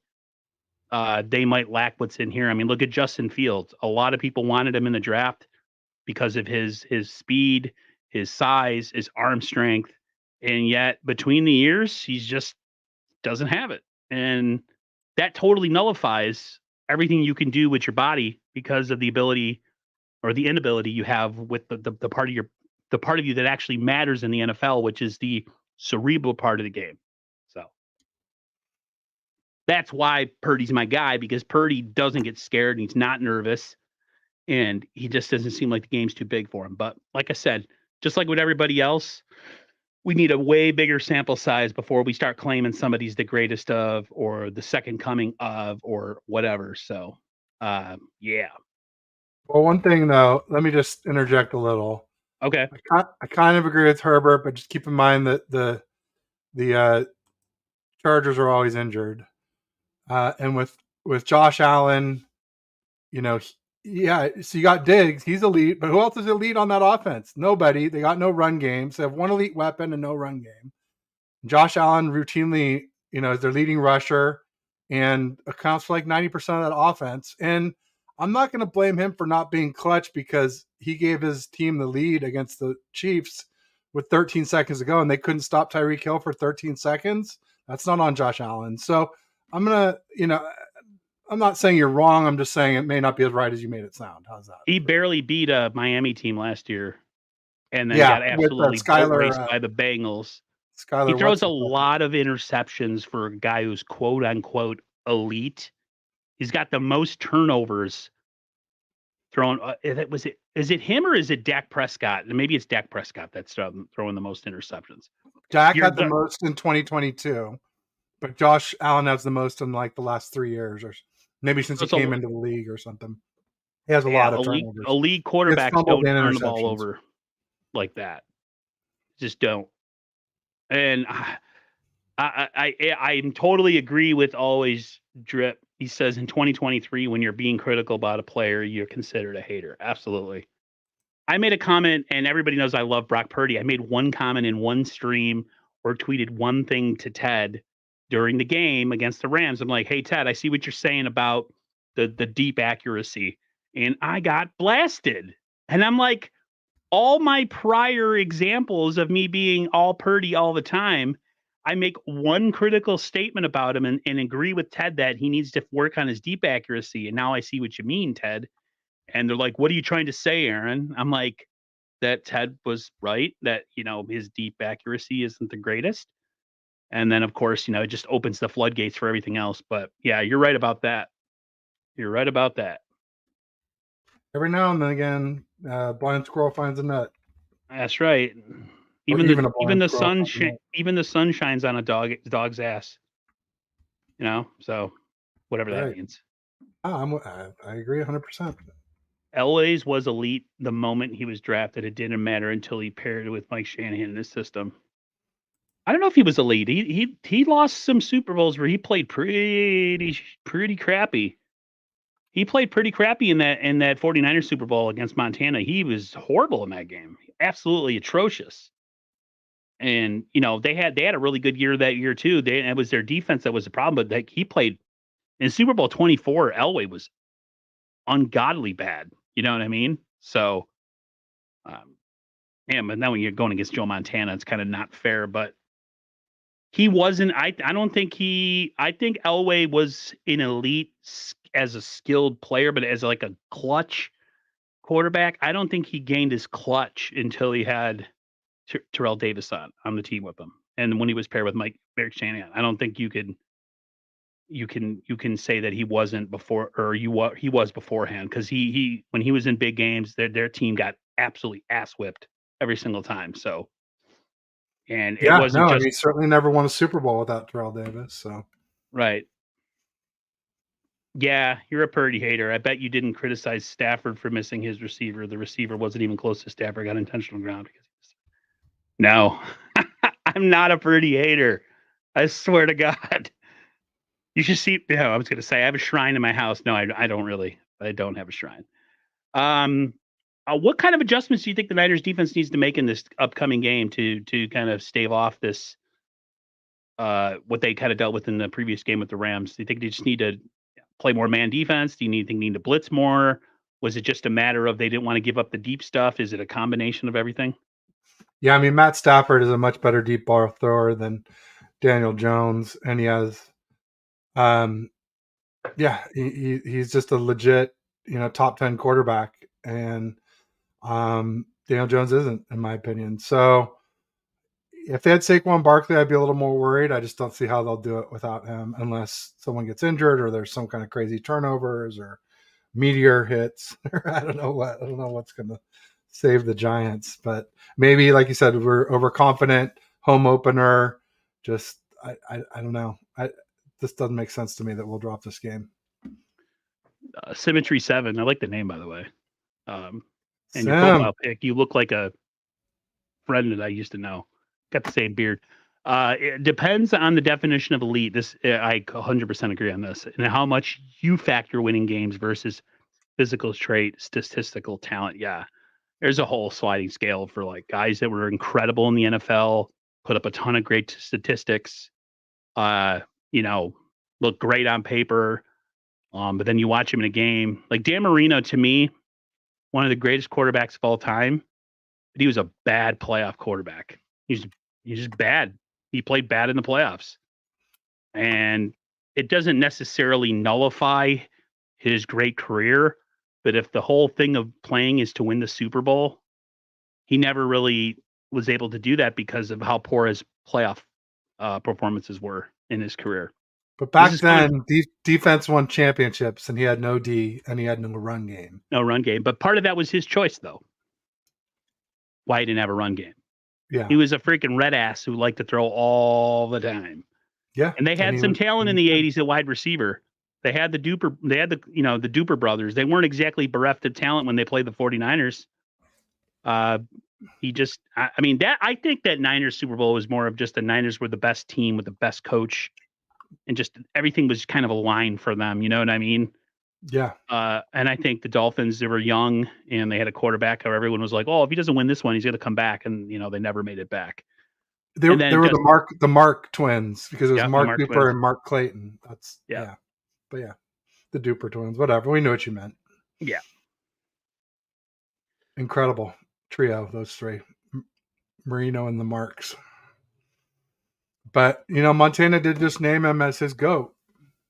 S1: they might lack what's in here. I mean, look at Justin Fields. A lot of people wanted him in the draft because of his speed, his size, his arm strength, and yet between the years, he's just doesn't have it, and that totally nullifies everything you can do with your body because of the ability or the inability you have with the part of you that actually matters in the NFL, which is the cerebral part of the game. So that's why Purdy's my guy, because Purdy doesn't get scared and he's not nervous, and he just doesn't seem like the game's too big for him. But like I said, just like with everybody else, we need a way bigger sample size before we start claiming somebody's the greatest of or the second coming of or whatever. So, yeah.
S2: Well, one thing though, let me just interject a little.
S1: Okay.
S2: I kind of agree with Herbert, but just keep in mind that the Chargers are always injured, and with Josh Allen, you know, yeah. So you got Diggs, he's elite, but who else is elite on that offense? Nobody. They got no run game. So they have one elite weapon and no run game. Josh Allen routinely, is their leading rusher and accounts for like 90% of that offense. And I'm not going to blame him for not being clutch because he gave his team the lead against the Chiefs with 13 seconds to go and they couldn't stop Tyreek Hill for 13 seconds. That's not on Josh Allen. So I'm going to, I'm not saying you're wrong. I'm just saying it may not be as right as you made it sound. How's that?
S1: He barely beat a Miami team last year and then
S2: Yeah,
S1: got
S2: with
S1: absolutely boat raced by the Bengals. He
S2: Skyler,
S1: throws a lot of interceptions for a guy who's quote unquote elite. He's got the most turnovers thrown. Is it him or is it Dak Prescott? Maybe it's Dak Prescott that's throwing the most interceptions.
S2: Dak had the most in 2022, but Josh Allen has the most in like the last 3 years, or maybe since he came into the league or something. He has a lot of turnovers.
S1: Elite quarterbacks don't turn the ball over like that. Just don't. And I totally agree with always Drip. He says in 2023, when you're being critical about a player, you're considered a hater. Absolutely. I made a comment, and everybody knows I love Brock Purdy. I made one comment in one stream or tweeted one thing to Ted during the game against the Rams. I'm like, hey, Ted, I see what you're saying about the deep accuracy. And I got blasted. And I'm like, all my prior examples of me being all Purdy all the time, I make one critical statement about him and agree with Ted that he needs to work on his deep accuracy. And now I see what you mean, Ted. And they're like, what are you trying to say, Aaron? I'm like, that Ted was right, that, his deep accuracy isn't the greatest. And then, of course, it just opens the floodgates for everything else. But yeah, you're right about that. You're right about that.
S2: Every now and then again, blind squirrel finds a nut.
S1: That's right. Even the sun shines on a dog's ass. So whatever that means.
S2: I agree 100%.
S1: Elway's was elite the moment he was drafted. It didn't matter until he paired with Mike Shanahan in his system. I don't know if he was elite. He lost some Super Bowls where he played pretty crappy. He played pretty crappy in that 49ers Super Bowl against Montana. He was horrible in that game. Absolutely atrocious. And they had a really good year that year too. It was their defense that was the problem, but he played in Super Bowl 24. Elway was ungodly bad. You know what I mean? So, but now when you're going against Joe Montana, it's kind of not fair. But he wasn't. I don't think he. I think Elway was an elite as a skilled player, but as like a clutch quarterback, I don't think he gained his clutch until he had Terrell Davis on the team with him, and when he was paired with Mike Shanahan. I don't think you can say that he wasn't before, or he was beforehand, because he when he was in big games, their team got absolutely ass whipped every single time. So, and it wasn't just.
S2: He certainly never won a Super Bowl without Terrell Davis. So,
S1: right. Yeah, you're a Purdy hater. I bet you didn't criticize Stafford for missing his receiver. The receiver wasn't even close to Stafford. Got intentional ground. No, I'm not a Purdy hater. I swear to God. You should see. Yeah, I was going to say I have a shrine in my house. No, I don't really. I don't have a shrine. What kind of adjustments do you think the Niners defense needs to make in this upcoming game to kind of stave off this? What they kind of dealt with in the previous game with the Rams. Do you think they just need to play more man defense? Do you think they need to blitz more? Was it just a matter of they didn't want to give up the deep stuff? Is it a combination of everything?
S2: Yeah, I mean, Matt Stafford is a much better deep ball thrower than Daniel Jones, and he has, he's just a legit, top 10 quarterback, and Daniel Jones isn't, in my opinion. So, if they had Saquon Barkley, I'd be a little more worried. I just don't see how they'll do it without him unless someone gets injured or there's some kind of crazy turnovers or meteor hits. I don't know what's going to save the Giants, but maybe, like you said, we're overconfident. Home opener. Just I don't know. This doesn't make sense to me that we'll drop this game.
S1: Symmetry 7. I like the name, by the way. And your profile pic, you look like a friend that I used to know. Got the same beard. It depends on the definition of elite. This I 100% agree on this, and how much you factor winning games versus physical trait, statistical talent. Yeah, there's a whole sliding scale for like guys that were incredible in the NFL, put up a ton of great statistics. Look great on paper. But then you watch him in a game. Like Dan Marino, to me, one of the greatest quarterbacks of all time, but he was a bad playoff quarterback. He's just bad. He played bad in the playoffs. And it doesn't necessarily nullify his great career, but if the whole thing of playing is to win the Super Bowl, he never really was able to do that because of how poor his playoff performances were in his career.
S2: But back then, defense won championships, and he had no D, and he had no run game.
S1: No run game. But part of that was his choice, though. Why he didn't have a run game.
S2: Yeah.
S1: He was a freaking red ass who liked to throw all the time.
S2: Yeah.
S1: And they had some talent in the 80s at wide receiver. They had the Duper brothers. They weren't exactly bereft of talent when they played the 49ers. I think that Niners Super Bowl was more of just the Niners were the best team with the best coach. And just everything was kind of aligned for them. You know what I mean?
S2: Yeah.
S1: And I think the Dolphins, they were young and they had a quarterback where everyone was like, oh, if he doesn't win this one, he's going to come back. And, they never made it back.
S2: They were the Mark twins because it was Mark Duper twins. And Mark Clayton. That's yeah. But yeah, the Duper twins, whatever. We knew what you meant.
S1: Yeah.
S2: Incredible trio, those three. Marino and the Marks. But, Montana did just name him as his GOAT.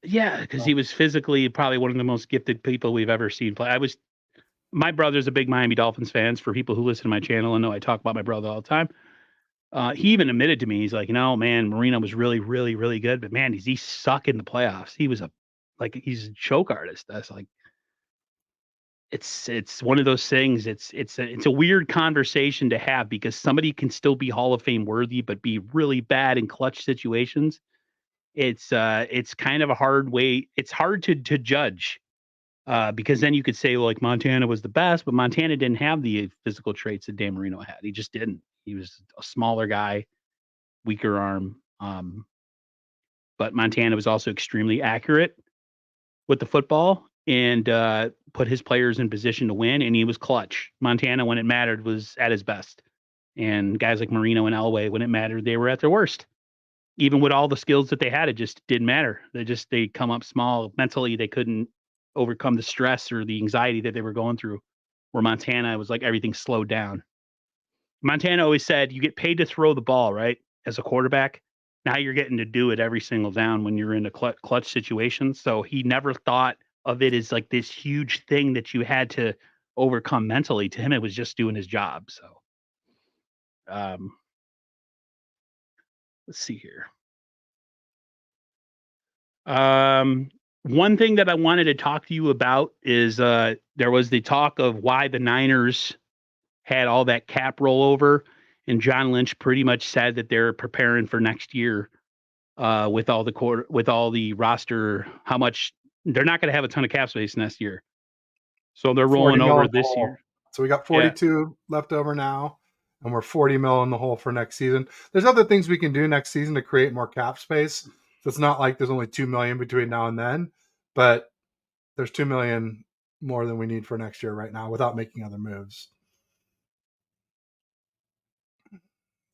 S1: Yeah, because he was physically probably one of the most gifted people we've ever seen play. My brother's a big Miami Dolphins fan. For people who listen to my channel and know I talk about my brother all the time. He even admitted to me, he's like, man, Marino was really, really, really good. But, man, he suck in the playoffs. He was he's a choke artist. That's like, it's one of those things. It's a weird conversation to have because somebody can still be Hall of Fame worthy, but be really bad in clutch situations. It's kind of a hard way. It's hard to judge because then you could say like Montana was the best, but Montana didn't have the physical traits that Dan Marino had. He just didn't. He was a smaller guy, weaker arm. But Montana was also extremely accurate with the football and put his players in position to win, and he was clutch. Montana, when it mattered, was at his best. And guys like Marino and Elway, when it mattered, they were at their worst. Even with all the skills that they had, it just didn't matter. They come up small. Mentally, they couldn't overcome the stress or the anxiety that they were going through. Where Montana, it was like everything slowed down. Montana always said, you get paid to throw the ball, right? As a quarterback. Now you're getting to do it every single down when you're in a clutch situation. So he never thought of it as like this huge thing that you had to overcome mentally. To him, it was just doing his job. So, let's see here. One thing that I wanted to talk to you about is there was the talk of why the Niners had all that cap rollover, and John Lynch pretty much said that they're preparing for next year with all the roster. How much they're not going to have a ton of cap space next year, so they're rolling over this year.
S2: So we got 42 left over now, and we're 40 mil in the hole for next season. There's other things we can do next season to create more cap space. So it's not like there's only 2 million between now and then, but there's 2 million more than we need for next year right now without making other moves.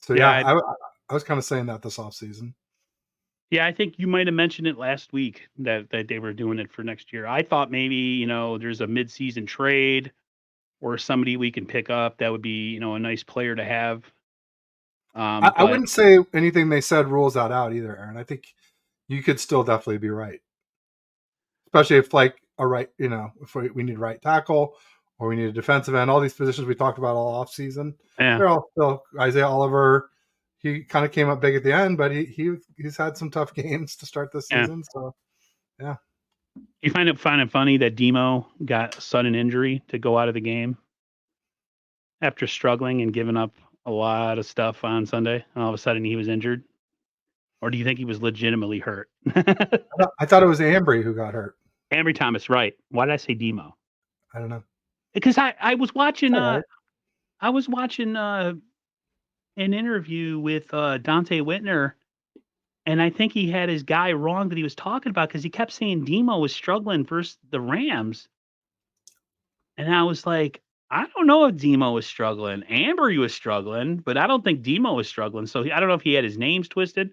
S2: So I was kind of saying that this offseason.
S1: Yeah, I think you might have mentioned it last week that they were doing it for next year. I thought maybe, there's a mid-season trade or somebody we can pick up that would be, a nice player to have.
S2: I wouldn't say anything they said rules that out either, Aaron. I think you could still definitely be right. Especially if if we need right tackle or we need a defensive end, all these positions we talked about all offseason.
S1: Yeah.
S2: They're all still Isaiah Oliver. he kind of came up big at the end, but he's had some tough games to start this
S1: Yeah.
S2: season. So yeah.
S1: You find it funny that Demo got a sudden injury to go out of the game after struggling and giving up a lot of stuff on Sunday, and all of a sudden he was injured? Or do you think he was legitimately hurt?
S2: I thought it was Ambry who got hurt.
S1: Ambry Thomas, right. Why did I say Demo?
S2: I don't know.
S1: Because I was watching
S2: Right.
S1: an interview with Dante Whitner, and I think he had his guy wrong that he was talking about, because he kept saying Demo was struggling versus the Rams. And I was like, I don't know if Demo was struggling. Ambry was struggling, but I don't think Demo was struggling. So I don't know if he had his names twisted.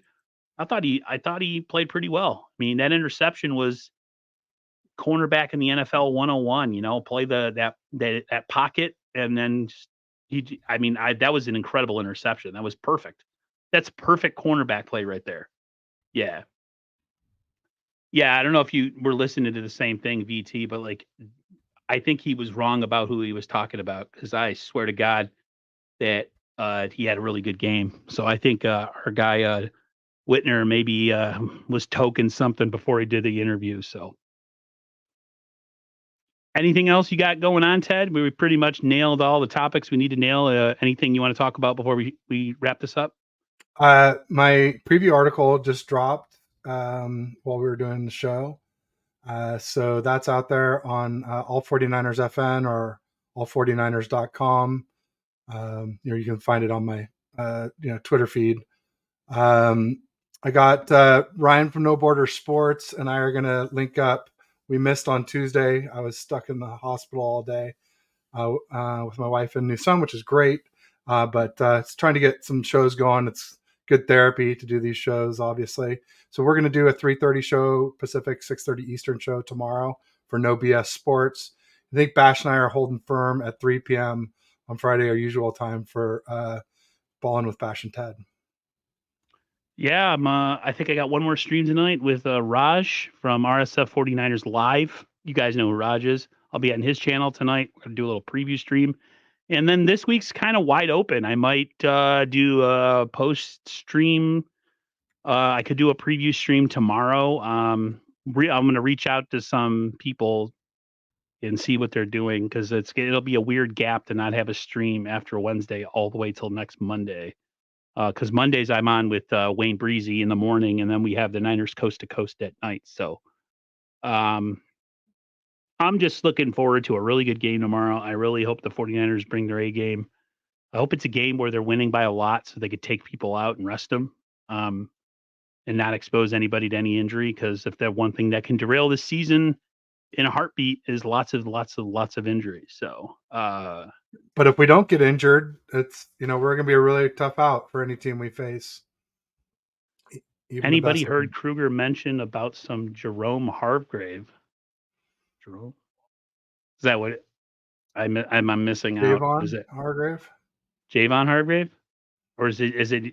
S1: I thought he played pretty well. I mean, that interception was cornerback in the NFL 101, play that pocket, and then that was an incredible interception. That was perfect. That's perfect cornerback play right there. Yeah. Yeah, I don't know if you were listening to the same thing, VT, but like, I think he was wrong about who he was talking about, because I swear to God that he had a really good game. So I think our guy Whitner maybe was token something before he did the interview. So anything else you got going on, Ted? We pretty much nailed all the topics we need to nail. Anything you want to talk about before we wrap this up?
S2: My preview article just dropped while we were doing the show. So that's out there on All 49ers FN or all49ers.com. You can find it on my Twitter feed. I got Ryan from No Border Sports and I are going to link up. We missed on Tuesday. I was stuck in the hospital all day with my wife and new son, which is great. But it's trying to get some shows going. It's good therapy to do these shows, obviously. So we're going to do a 3:30 show Pacific, 6:30 Eastern show tomorrow for No BS Sports. I think Bash and I are holding firm at 3 p.m. on Friday, our usual time for Ballin' with Bash and Ted.
S1: Yeah, I think I got one more stream tonight with Raj from RSF 49ers Live. You guys know who Raj is. I'll be on his channel tonight. We're going to do a little preview stream. And then this week's kind of wide open. I might do a post stream. I could do a preview stream tomorrow. I'm going to reach out to some people and see what they're doing, because it'll be a weird gap to not have a stream after Wednesday all the way till next Monday. Because Mondays I'm on with Wayne Breezy in the morning, and then we have the Niners Coast to Coast at night. So I'm just looking forward to a really good game tomorrow. I really hope the 49ers bring their A game. I hope it's a game where they're winning by a lot so they could take people out and rest them, and not expose anybody to any injury. Because if there's one thing that can derail this season in a heartbeat is lots of injuries. So,
S2: but if we don't get injured, it's we're going to be a really tough out for any team we face.
S1: Anybody heard Kruger mention about some Jerome Hargrave? Jerome? Is that what I'm missing out? Is it
S2: Hargrave?
S1: Javon Hargrave? Or is it I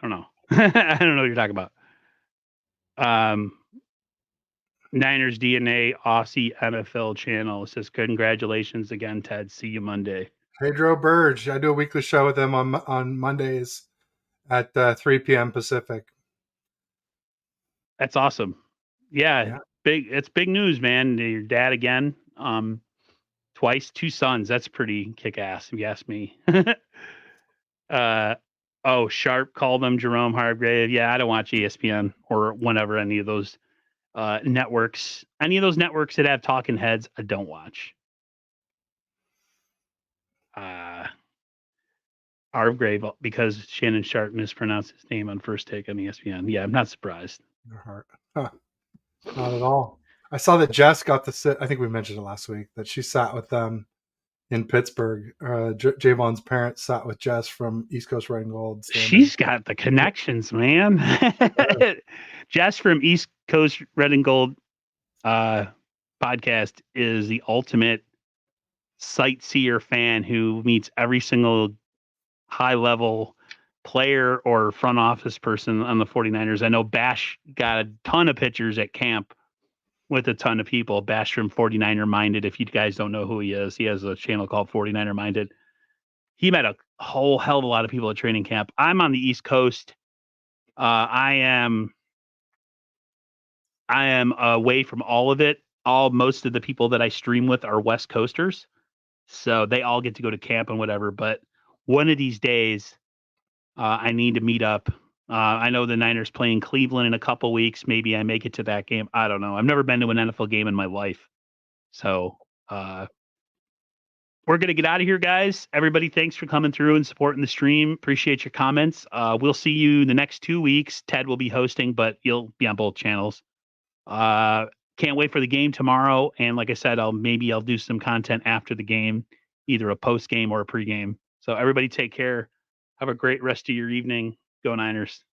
S1: don't know. I don't know what you're talking about. Niners DNA Aussie NFL channel says, congratulations again, Ted. See you Monday.
S2: Pedro Burge. I do a weekly show with him on Mondays at 3 p.m. Pacific.
S1: That's awesome. Yeah. It's big news, man. Your dad again. Twice, 2 sons. That's pretty kick ass, if you ask me. Sharp called them Jerome Hargrave. Yeah, I don't watch ESPN or whenever any of those networks. Any of those networks that have talking heads, I don't watch. Hargrave, because Shannon Sharp mispronounced his name on First Take on ESPN. Yeah, I'm not surprised.
S2: Huh. Not at all. I saw that Jess got to sit. I think we mentioned it last week that she sat with them in Pittsburgh. Javon's parents sat with Jess from East Coast Red and Gold.
S1: She's got the connections, man. Jess from East Coast Red and Gold podcast is the ultimate sightseer fan who meets every single high-level player or front office person on the 49ers. I know Bash got a ton of pictures at camp with a ton of people. Bash from 49er Minded. If you guys don't know who he is, he has a channel called 49er Minded. He met a a whole hell of a lot of people at training camp. I'm on the East Coast. I am away from all of it. Most of the people that I stream with are West Coasters, so they all get to go to camp and whatever. But one of these days, I need to meet up. I know the Niners playing Cleveland in a couple weeks. Maybe I make it to that game. I don't know. I've never been to an NFL game in my life, so we're gonna get out of here, guys. Everybody, thanks for coming through and supporting the stream. Appreciate your comments. We'll see you the next 2 weeks. Ted will be hosting, but you'll be on both channels. Can't wait for the game tomorrow. And like I said, I'll do some content after the game, either a post game or a pregame. So everybody take care. Have a great rest of your evening. Go Niners.